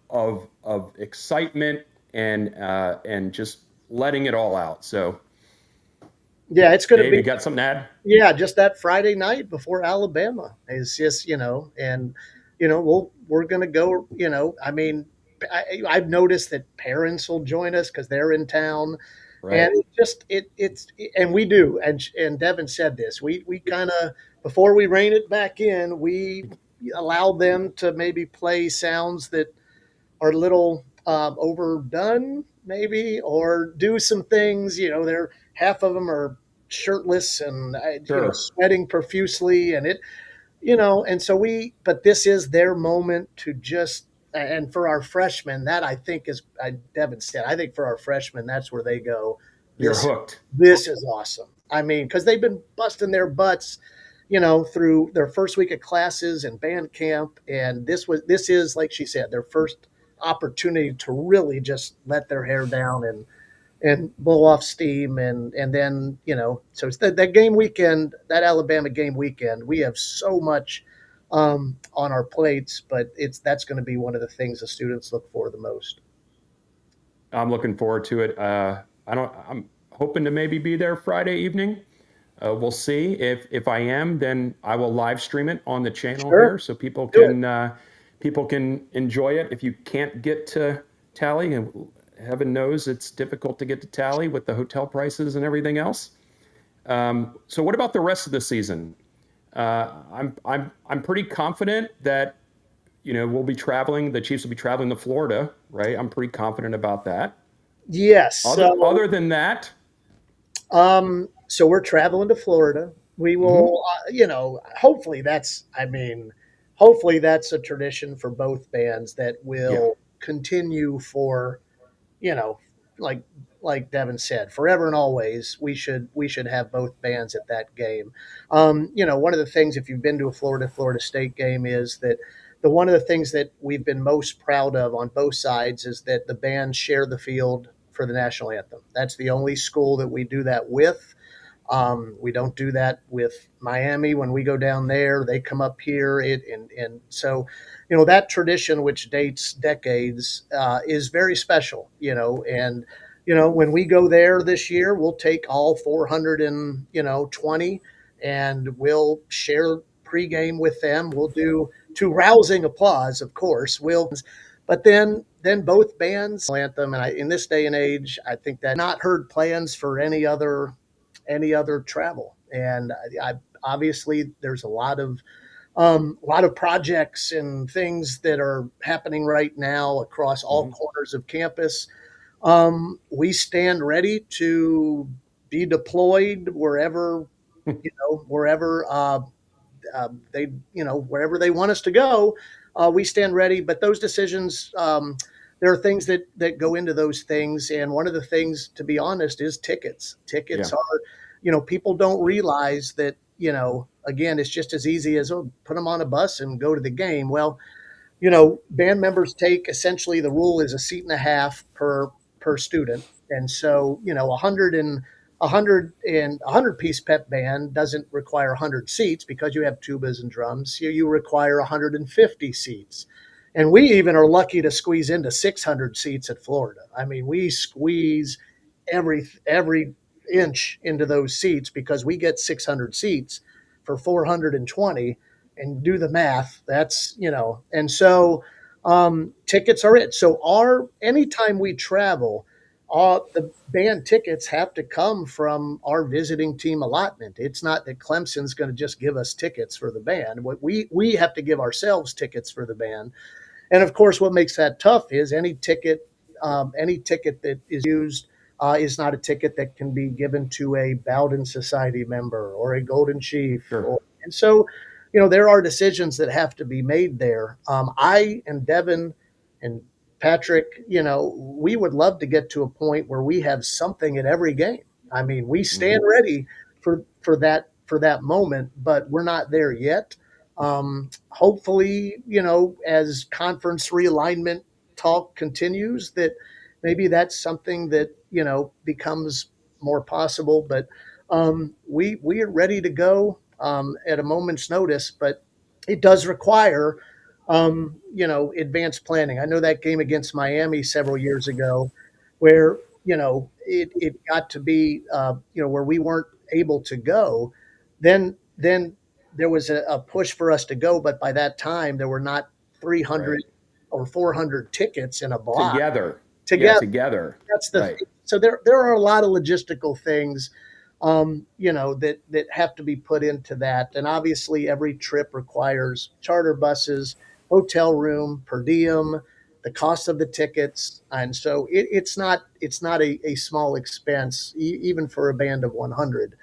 excitement and just letting it all out. So, Yeah, it's going to Dave, be. you got something to add? Yeah, just that Friday night before Alabama is just, and we're going to go. I mean, I've noticed that parents will join us because they're in town. Right. And it's and we do, and Devin said this. We kind of, before we rein it back in, we allow them to maybe play sounds that are a little overdone, maybe, or do some things. They're half of them are shirtless and Sure. sweating profusely, and so but this is their moment to just. And for our freshmen, that I think is, Devin said, I think for our freshmen, that's where they go. You're This, hooked. this is awesome. I mean, because they've been busting their butts, through their first week of classes and band camp, and this is, like she said, their first opportunity to really just let their hair down and blow off steam, and then so it's that game weekend, that Alabama game weekend. We have so much on our plates, but that's going to be one of the things the students look for the most. I'm looking forward to it. I'm hoping to maybe be there Friday evening. We'll see. If I am, then I will live stream it on the channel here, so people can enjoy it. If you can't get to Tally, and heaven knows it's difficult to get to Tally with the hotel prices and everything else. So what about the rest of the season? I'm pretty confident that we'll be traveling. The Chiefs will be traveling to Florida, right? I'm pretty confident about that. Yes. Other than that, so we're traveling to Florida. We will, hopefully that's a tradition for both bands that will continue for, like Devin said, forever and always. We should have both bands at that game. One of the things, if you've been to a Florida State game, is that one of the things that we've been most proud of on both sides is that the bands share the field for the national anthem. That's the only school that we do that with. We don't do that with Miami. When we go down there, they come up here. And so, that tradition, which dates decades, is very special, and, when we go there this year, we'll take all 420 and we'll share pregame with them. We'll do, to rousing applause, of course, but then both bands anthem. And in this day and age, I think that not heard plans for any other travel. And I obviously there's a lot of projects and things that are happening right now across all corners of campus. We stand ready to be deployed wherever wherever they want us to go. We stand ready, but those decisions, there are things that go into those things. And one of the things, to be honest, is tickets. Tickets are, people don't realize that, again, it's just as easy as, put them on a bus and go to the game. Well, band members take, essentially the rule is a seat and a half per student. And so, 100 piece pep band doesn't require 100 seats because you have tubas and drums. You require 150 seats. And we even are lucky to squeeze into 600 seats at Florida. I mean, we squeeze every inch into those seats because we get 600 seats for 420, and do the math. That's, and so tickets are it. So anytime we travel, the band tickets have to come from our visiting team allotment. It's not that Clemson's going to just give us tickets for the band. We have to give ourselves tickets for the band. And of course, what makes that tough is any ticket that is used is not a ticket that can be given to a Bowden Society member or a Golden Chief. Sure. And so, there are decisions that have to be made there. I and Devin and Patrick, we would love to get to a point where we have something at every game. I mean, we stand ready for that moment, but we're not there yet. Hopefully, as conference realignment talk continues, that maybe that's something that, becomes more possible. But we are ready to go at a moment's notice, but it does require advanced planning. I know that game against Miami several years ago, where it got to be where we weren't able to go. Then there was a push for us to go, but by that time there were not 300 Right. or 400 tickets in a block Together. Yeah, together. together. That's the Right. thing. So there are a lot of logistical things, that have to be put into that. And obviously, every trip requires charter buses, hotel room, per diem, the cost of the tickets, and so it's not a small expense, even for a band of 100.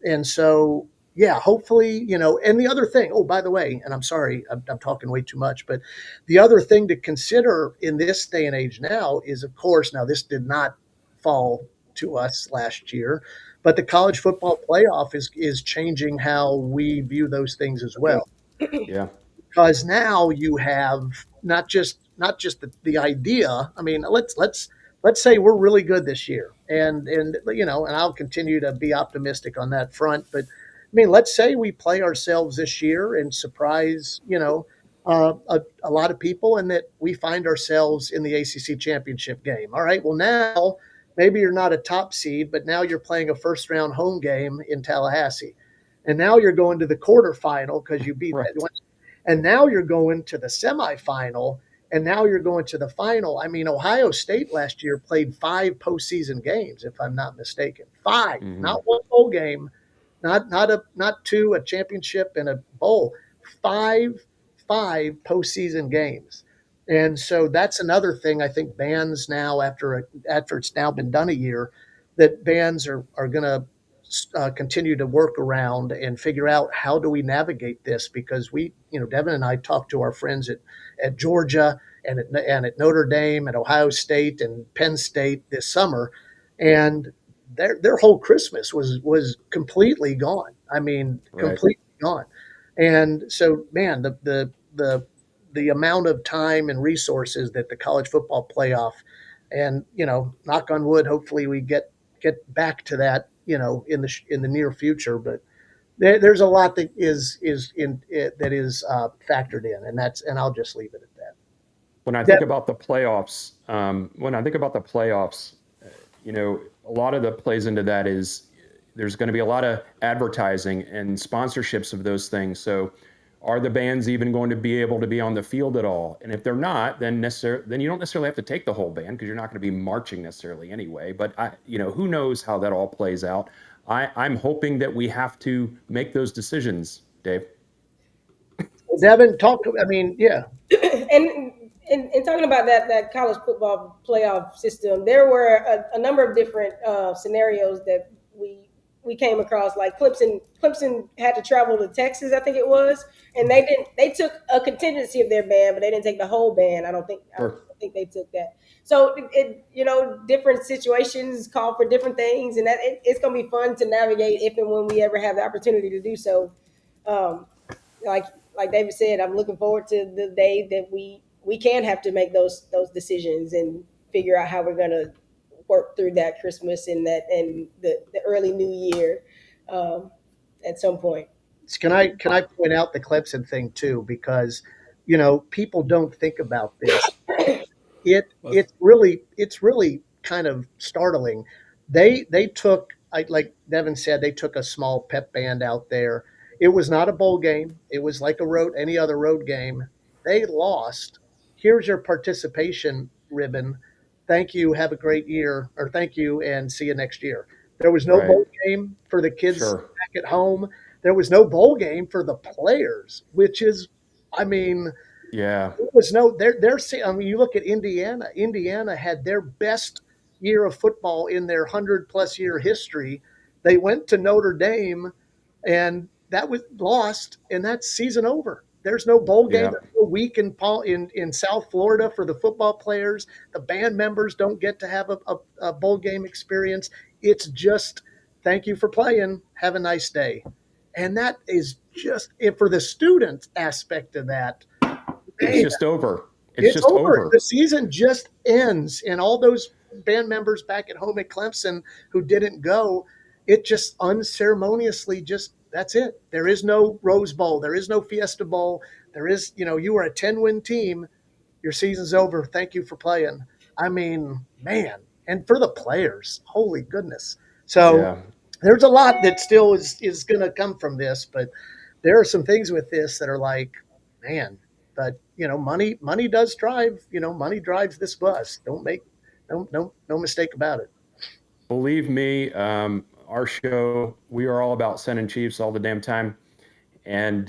And so, yeah, hopefully, And the other thing, oh, by the way, and I'm sorry, I'm talking way too much, but the other thing to consider in this day and age now is, of course, now this did not fall to us last year, but the college football playoff is changing how we view those things as well. Yeah. Because now you have not just the idea. I mean, let's say we're really good this year, and I'll continue to be optimistic on that front. But I mean, let's say we play ourselves this year and surprise a lot of people, and that we find ourselves in the ACC championship game. All right, well now maybe you're not a top seed, but now you're playing a first round home game in Tallahassee, and now you're going to the quarterfinal because you beat Right. that. And now you're going to the semifinal, and now you're going to the final. I mean, Ohio State last year played 5 postseason games, if I'm not mistaken. 5, not one bowl game, not 2, a championship and a bowl. 5 postseason games. And so that's another thing I think bands now, after it's now been done a year, that bands are going to continue to work around and figure out how do we navigate this, because Devan and I talked to our friends at Georgia and at Notre Dame and Ohio State and Penn State this summer, and their whole Christmas was completely gone. I mean, Right. completely gone. And so, man, the amount of time and resources that the college football playoff, and knock on wood, hopefully we get back to that, in the near future. But there's a lot that is factored in, and I'll just leave it at that. When I think about the playoffs, a lot of that plays into that is there's going to be a lot of advertising and sponsorships of those things. So are the bands even going to be able to be on the field at all? And if they're not, then you don't necessarily have to take the whole band, because you're not going to be marching necessarily anyway. But who knows how that all plays out? I'm hoping that we have to make those decisions, Dave. Devan, talk. I mean, yeah. And talking about that college football playoff system, there were a number of different scenarios that we came across. Like Clemson had to travel to Texas, I think it was, and they took a contingency of their band, but they didn't take the whole band. I don't think they took that. So different situations call for different things, and it's going to be fun to navigate if and when we ever have the opportunity to do so. Like David said, I'm looking forward to the day that we can have to make those decisions and figure out how we're going to work through that Christmas and the early New Year at some point. Can I point out the Clemson thing too, because people don't think about this. It's really kind of startling. They took, like Devan said, they took a small pep band out there. It was not a bowl game. It was like any other road game. They lost. Here's your participation ribbon. Thank you. Have a great year, or thank you, and see you next year. There was no bowl game for the kids back at home. There was no bowl game for the players, which is, I mean, yeah, it was no. I mean, you look at Indiana. Indiana had their best year of football in their 100+ year history. They went to Notre Dame, and that was lost, and that's season over. There's no bowl game. Yeah. There's no week in South Florida for the football players. The band members don't get to have a bowl game experience. It's just thank you for playing. Have a nice day. And that is just for the student aspect of that. It's just over. It's just over. The season just ends, and all those band members back at home at Clemson who didn't go, it just unceremoniously that's it. There is no Rose Bowl. There is no Fiesta Bowl. There is, you were a 10-win team. Your season's over. Thank you for playing. I mean, man, and for the players, holy goodness. So there's a lot that still is going to come from this, but there are some things with this that are like, man, but money does drive, money drives this bus. Don't make no mistake about it. Believe me, our show, we are all about sending Chiefs all the damn time. And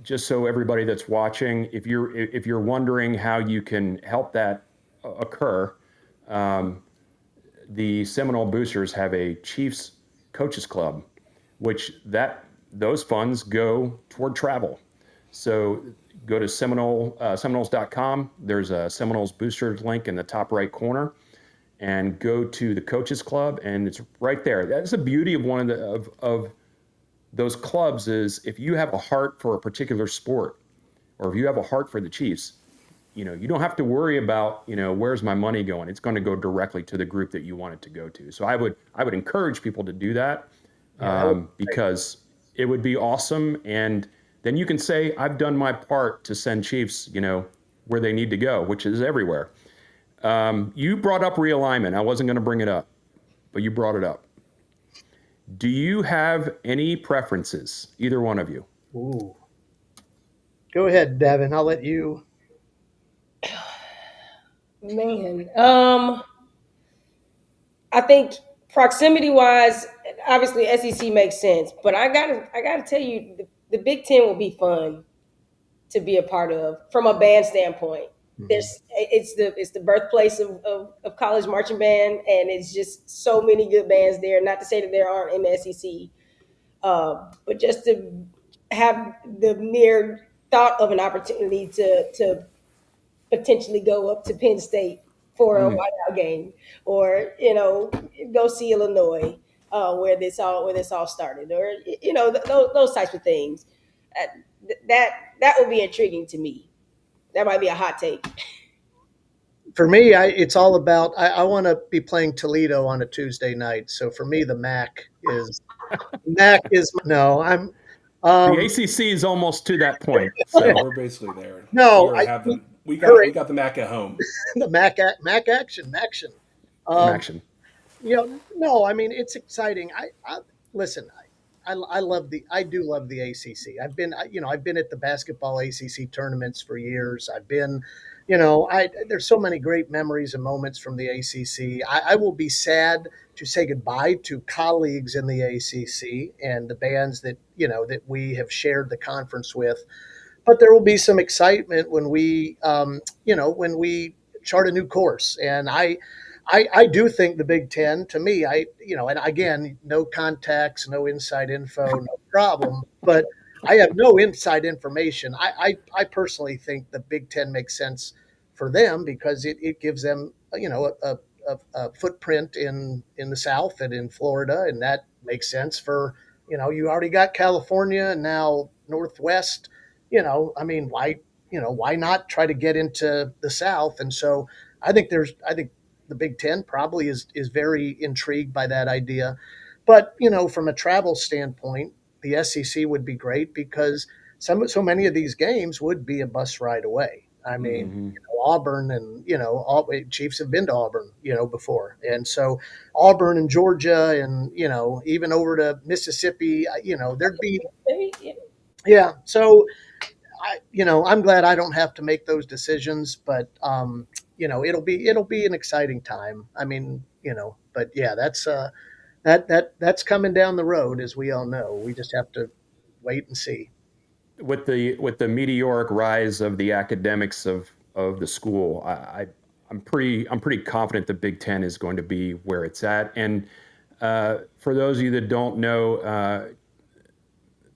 just so everybody that's watching, if you're wondering how you can help that occur, the Seminole Boosters have a Chiefs Coaches Club, which those funds go toward travel. So go to Seminoles.com. There's a Seminoles Boosters link in the top right corner, and go to the Coaches Club, and it's right there. That's the beauty of one of those clubs is if you have a heart for a particular sport, or if you have a heart for the Chiefs, you don't have to worry about, where's my money going? It's going to go directly to the group that you want it to go to. So I would encourage people to do that, because it would be awesome. And then you can say, I've done my part to send Chiefs, where they need to go, which is everywhere. You brought up realignment. I wasn't going to bring it up, but you brought it up. Do you have any preferences, either one of you? Ooh. Go ahead, Devin. I'll let you. Man, I think proximity-wise, obviously SEC makes sense, but I gotta tell you, the Big Ten will be fun to be a part of from a band standpoint. It's the birthplace of college marching band, and it's just so many good bands there. Not to say that there aren't in the SEC, but just to have the mere thought of an opportunity to potentially go up to Penn State for a whiteout game, or go see Illinois, where this all started, or those types of things. That would be intriguing to me. That might be a hot take. For me, it's all about I want to be playing Toledo on a Tuesday night. So for me, the MAC is no. I'm the ACC is almost to that point. So yeah, we're basically there. No, we got the MAC at home. The MAC action. action. No, I mean it's exciting. Listen. I do love the ACC. I've been at the basketball ACC tournaments for years. I've been, there's so many great memories and moments from the ACC. I will be sad to say goodbye to colleagues in the ACC and the bands that we have shared the conference with. But there will be some excitement when we chart a new course. And I do think the Big Ten, to me, and again, no contacts, no inside info, no problem. But I have no inside information. I personally think the Big Ten makes sense for them because it gives them, a footprint in the South and in Florida, and that makes sense for, you already got California and now Northwest. Why not try to get into the South? And so I think the Big Ten probably is very intrigued by that idea. But, from a travel standpoint, the SEC would be great because so many of these games would be a bus ride away. I mean, Auburn and, Chiefs have been to Auburn, before. And so Auburn and Georgia and, even over to Mississippi, there'd be. Yeah. So, I'm glad I don't have to make those decisions, but, it'll be an exciting time. I mean, but yeah, that's coming down the road, as we all know. We just have to wait and see. With the meteoric rise of the academics of the school, I'm pretty confident the Big Ten is going to be where it's at. And for those of you that don't know,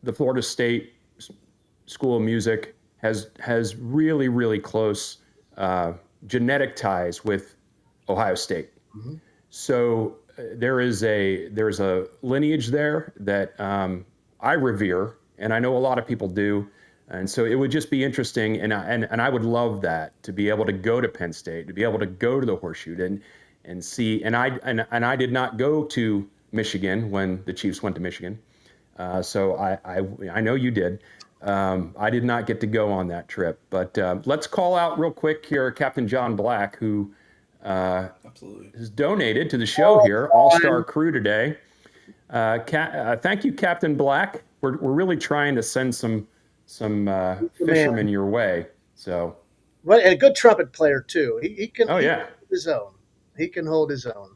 the Florida State School of Music has really, really close genetic ties with Ohio State. Mm-hmm. So there's a lineage there that I revere, and I know a lot of people do. And so it would just be interesting, and I would love that, to be able to go to Penn State, to be able to go to the Horseshoe and see. And I did not go to Michigan when the Chiefs went to Michigan, so I know you did. I did not get to go on that trip, but let's call out real quick here Captain John Black, who Absolutely has donated to the show here, all-star crew today. Thank you, Captain Black. We're really trying to send some fishermen your way. So, well, and a good trumpet player too. He can. Oh, he yeah. can hold his own. He can hold his own.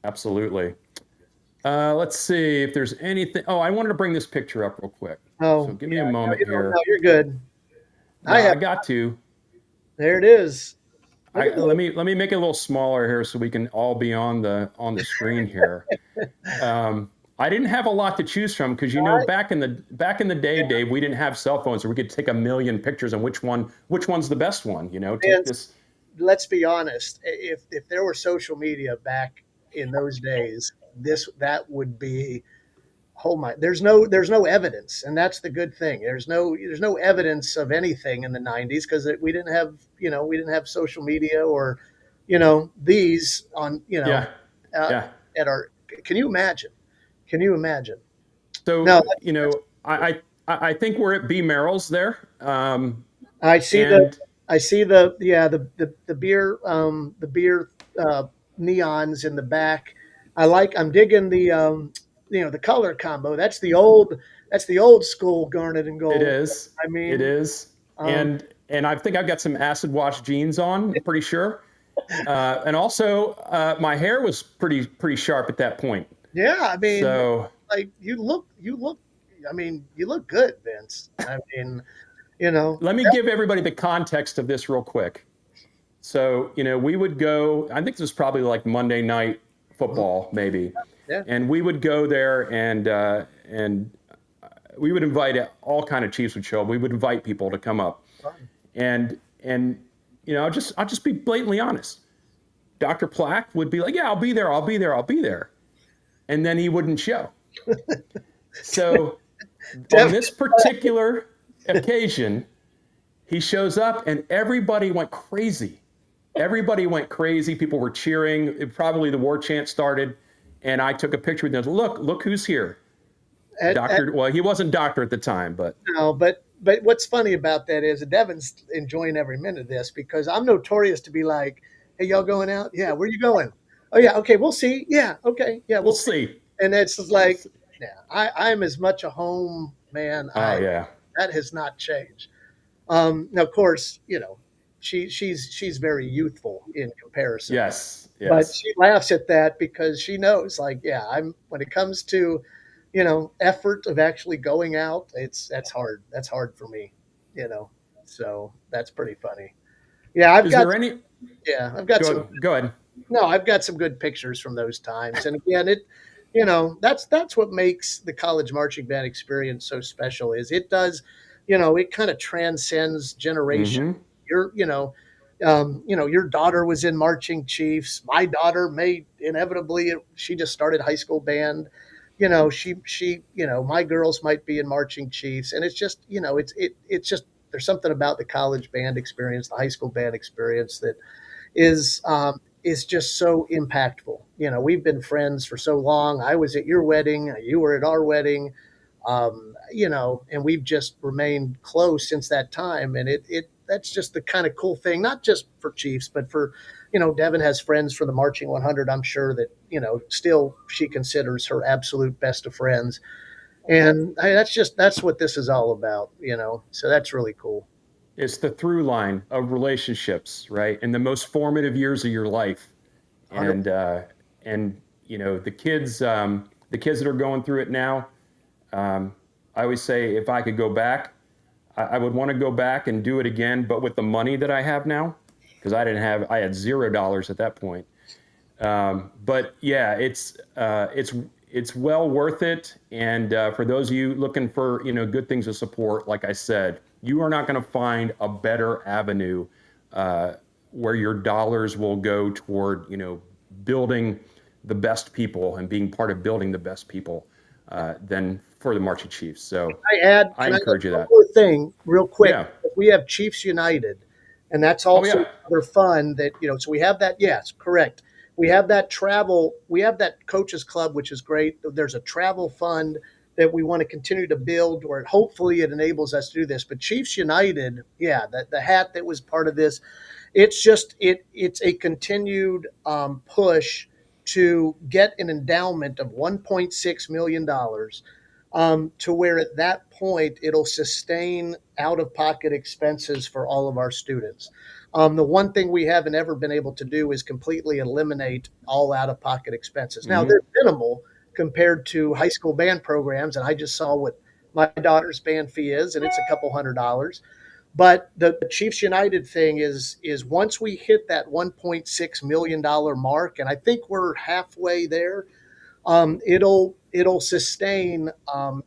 Absolutely. Let's see if there's anything. Oh, I wanted to bring this picture up real quick. Oh, So give me a moment here. No, you're good. No, I got to. There it is. Let me make it a little smaller here so we can all be on the screen here. I didn't have a lot to choose from because back in the day, Dave, we didn't have cell phones, so we could take a million pictures and which one's the best one. Take this. Let's be honest. If there were social media back in those days, that would be. Oh my! There's no evidence, and that's the good thing. There's no evidence of anything in the '90s because we didn't have social media or, these on at our. Can you imagine? Can you imagine? So no, I think we're at B. Merrill's there. I see the beer neons in the back. I'm digging the color combo. That's the old school garnet and gold. It is. I mean, it is. And I think I've got some acid wash jeans on. I'm pretty sure. And also, my hair was pretty sharp at that point. Yeah, I mean, so like you look. I mean, you look good, Vince. I mean, Let me give everybody the context of this real quick. So we would go. I think this was probably like Monday night football, maybe. Yeah. And we would go there, and we would invite all kind of Chiefs would show up. We would invite people to come up, and I'll just be blatantly honest. Dr. Plack would be like, "Yeah, I'll be there," and then he wouldn't show. So on this particular occasion, he shows up, and everybody went crazy. People were cheering. Probably the war chant started. And I took a picture with them. Look who's here. Doctor. Well, he wasn't doctor at the time, but. No, but what's funny about that is Devan's enjoying every minute of this because I'm notorious to be like, hey, y'all going out? Yeah, where you going? Oh, yeah, okay, we'll see. Yeah, okay, yeah, we'll see. And it's like, yeah, I'm as much a home man. Yeah. That has not changed. Now, of course, she's very youthful in comparison. Yes. But she laughs at that because she knows, like, when it comes to, effort of actually going out, that's hard. That's hard for me, so that's pretty funny. Yeah. I've got some. Go ahead. No, I've got some good pictures from those times. And again, that's what makes the college marching band experience so special is it does, it kind of transcends generation. Mm-hmm. Your daughter was in marching Chiefs. My daughter she just started high school band. My girls might be in marching Chiefs. And it's just, it's just, there's something about the college band experience, the high school band experience that is just so impactful. We've been friends for so long. I was at your wedding. You were at our wedding. And we've just remained close since that time. And that's just the kind of cool thing, not just for Chiefs, but for, Devan has friends for the Marching 100. I'm sure that, still she considers her absolute best of friends. And that's what this is all about, so that's really cool. It's the through line of relationships, right? In the most formative years of your life. And the kids that are going through it now, I always say if I could go back, I would want to go back and do it again, but with the money that I have now, because I had $0 at that point. But yeah, it's well worth it. And for those of you looking for good things to support, like I said, you are not going to find a better avenue where your dollars will go toward building the best people and being part of building the best people than for the Marching Chiefs. So I Can I encourage add you one that. more thing real quick? Yeah. We have Chiefs United, and that's also yeah. another fun that, so we have that. Yes, correct. We have that travel. We have that coaches club, which is great. There's a travel fund that we want to continue to build, or hopefully it enables us to do this. But Chiefs United, the hat that was part of this, it's a continued push to get an endowment of $1.6 million, to where at that point it'll sustain out-of-pocket expenses for all of our students. The one thing we haven't ever been able to do is completely eliminate all out-of-pocket expenses. Now, they're minimal compared to high school band programs, and I just saw what my daughter's band fee is, and it's a couple $100. But the Chiefs United thing is once we hit that $1.6 million mark, and I think we're halfway there, it'll sustain,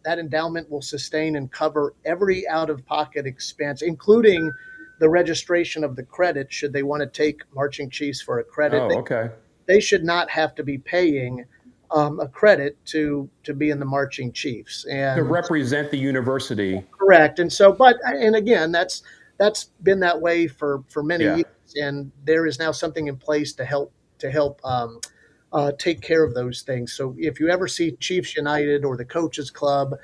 that endowment will sustain and cover every out-of-pocket expense, including the registration of the credit. Should they want to take Marching Chiefs for a credit, Oh, okay. they should not have to be paying a credit to be in the Marching Chiefs and To represent the university. correct. And again, that's been that way for many years, and there is now something in place to help take care of those things. So if you ever see Chiefs United or the Coaches Club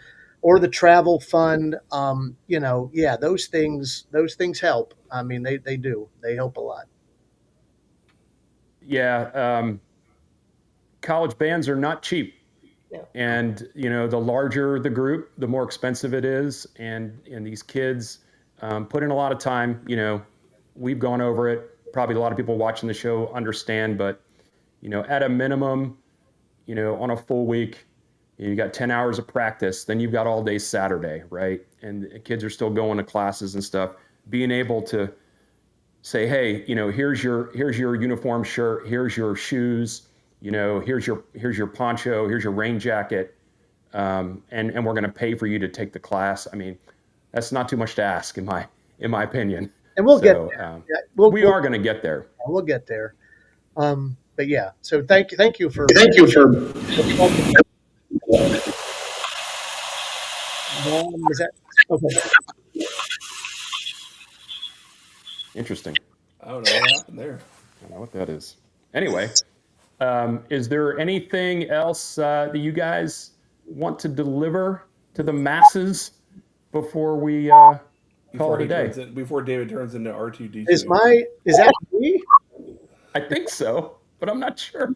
or the travel fund, those things help. I mean, they do. They help a lot. Yeah. College bands are not cheap. No. And, the larger the group, the more expensive it is. And these kids put in a lot of time. We've gone over it. Probably a lot of people watching the show understand, but, at a minimum, on a full week, you got 10 hours of practice, then you've got all day Saturday, right? And the kids are still going to classes and stuff. Being able to say, hey, here's your uniform shirt, here's your shoes, here's your poncho, here's your rain jacket, and we're going to pay for you to take the class. I mean, that's not too much to ask, in my opinion. And we'll get there. We are going to get there. We'll get there. But yeah, so thank you for. Was that okay? Interesting. I don't know what happened there. I don't know what that is. Anyway, is there anything else that you guys want to deliver to the masses before we call it a day? Before David turns into R2D2. Is that me? I think so, but I'm not sure.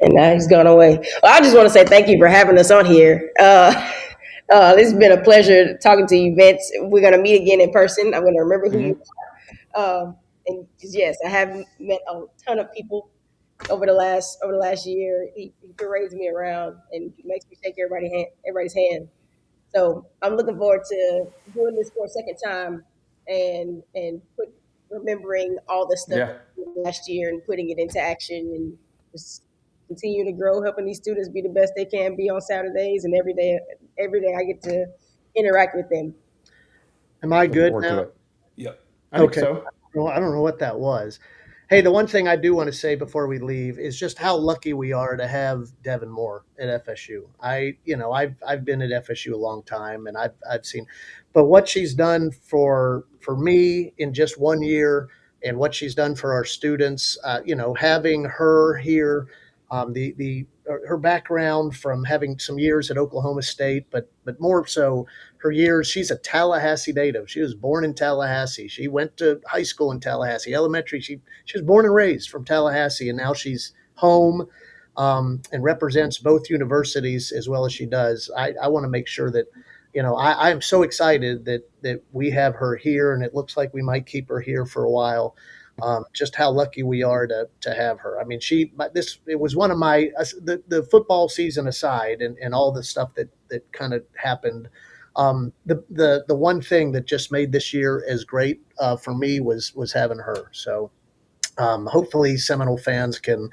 And now he's gone away. Well, I just want to say thank you for having us on here. This has been a pleasure talking to you, Vince. We're going to meet again in person. I'm going to remember who you are. And yes, I have met a ton of people over the last year. He parades me around and makes me shake everybody's hand. So I'm looking forward to doing this for a second time and remembering all the stuff last year and putting it into action and just continue to grow, helping these students be the best they can be on Saturdays, and every day I get to interact with them. Am I good now? Yep. I think so. Well, I don't know what that was. Hey, the one thing I do want to say before we leave is just how lucky we are to have Devan Moore at FSU. I've been at FSU a long time, and I've seen, but what she's done for me in just 1 year, and what she's done for our students, having her here, her background from having some years at Oklahoma State, but more so her years. She's a Tallahassee native. She was born in Tallahassee. She went to high school in Tallahassee, elementary. She was born and raised from Tallahassee, and now she's home and represents both universities as well as she does. I want to make sure that, I'm so excited that we have her here, and it looks like we might keep her here for a while. Just how lucky we are to have her. I mean, it was one of my, the football season aside and all the stuff that kind of happened. The one thing that just made this year as great for me was having her. So hopefully Seminole fans can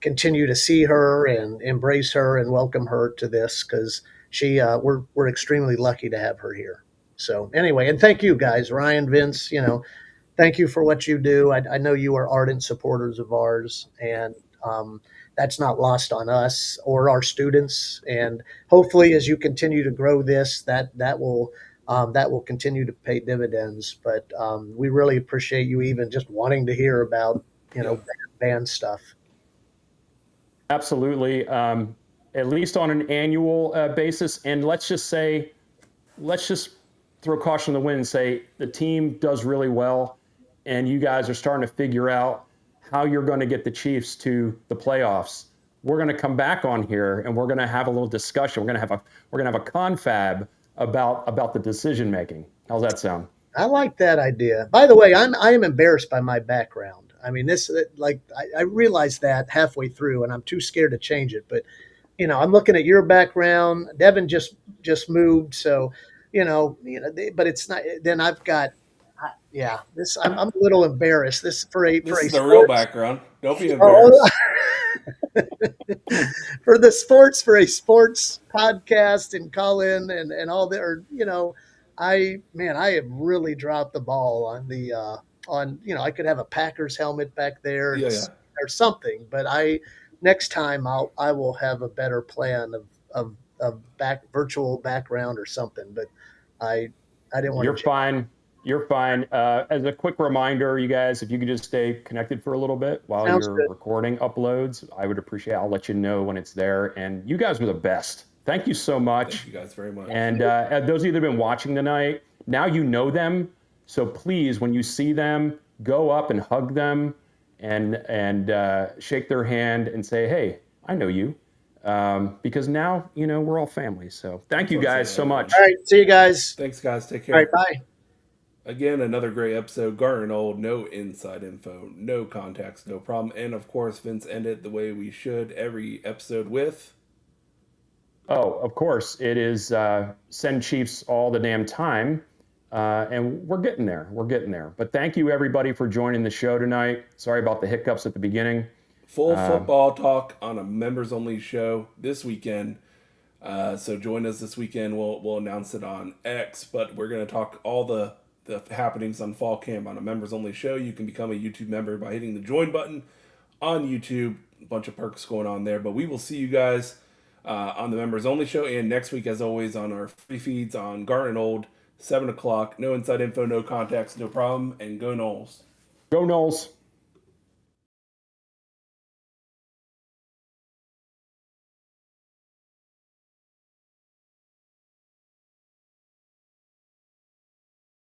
continue to see her and embrace her and welcome her to this, because we're extremely lucky to have her here. So anyway, and thank you guys, Ryan, Vince, thank you for what you do. I know you are ardent supporters of ours, and that's not lost on us or our students. And hopefully, as you continue to grow this, that will continue to pay dividends. But we really appreciate you even just wanting to hear about band stuff. Absolutely. At least on an annual basis. And let's just throw caution to the wind and say the team does really well, and you guys are starting to figure out how you're going to get the Chiefs to the playoffs. We're going to come back on here and we're going to have a little discussion. We're going to have a confab about the decision making. How's that sound? I like that idea. By the way, I am embarrassed by my background. I mean, I realized that halfway through, and I'm too scared to change it. But I'm looking at your background. Devan just moved, so but it's not. Then I've got, this. I'm a little embarrassed. This is the real background. Don't be embarrassed. for a sports podcast and call in and all that, I have really dropped the ball on the I could have a Packers helmet back there or something, but next time I will have a better plan of virtual background or something. But I didn't want You're fine. You're fine. As a quick reminder, you guys, if you could just stay connected for a little bit while Sounds you're good. recording uploads, I would appreciate it. I'll let you know when it's there. And you guys were the best. Thank you so much. Thank you guys very much. And those of you that have been watching tonight, now you know them. So please, when you see them, go up and hug them and shake their hand and say, hey, I know you. Because now, we're all family. So thank you guys so much. All right. See you guys. Thanks, guys. Take care. All right. Bye. Again, another great episode. Garden Old, no inside info, no contacts, no problem. And of course, Vince ended the way we should every episode with. Oh, of course. It is send Chiefs all the damn time. And we're getting there. We're getting there. But thank you, everybody, for joining the show tonight. Sorry about the hiccups at the beginning. Full football talk on a members-only show this weekend. So join us this weekend. We'll announce it on X, but we're going to talk all the happenings on fall camp on a members-only show. You can become a YouTube member by hitting the join button on YouTube. A bunch of perks going on there. But we will see you guys on the members-only show and next week, as always, on our free feeds on Garden Old, 7 o'clock. No inside info, no contacts, no problem, and go Noles. Go Noles.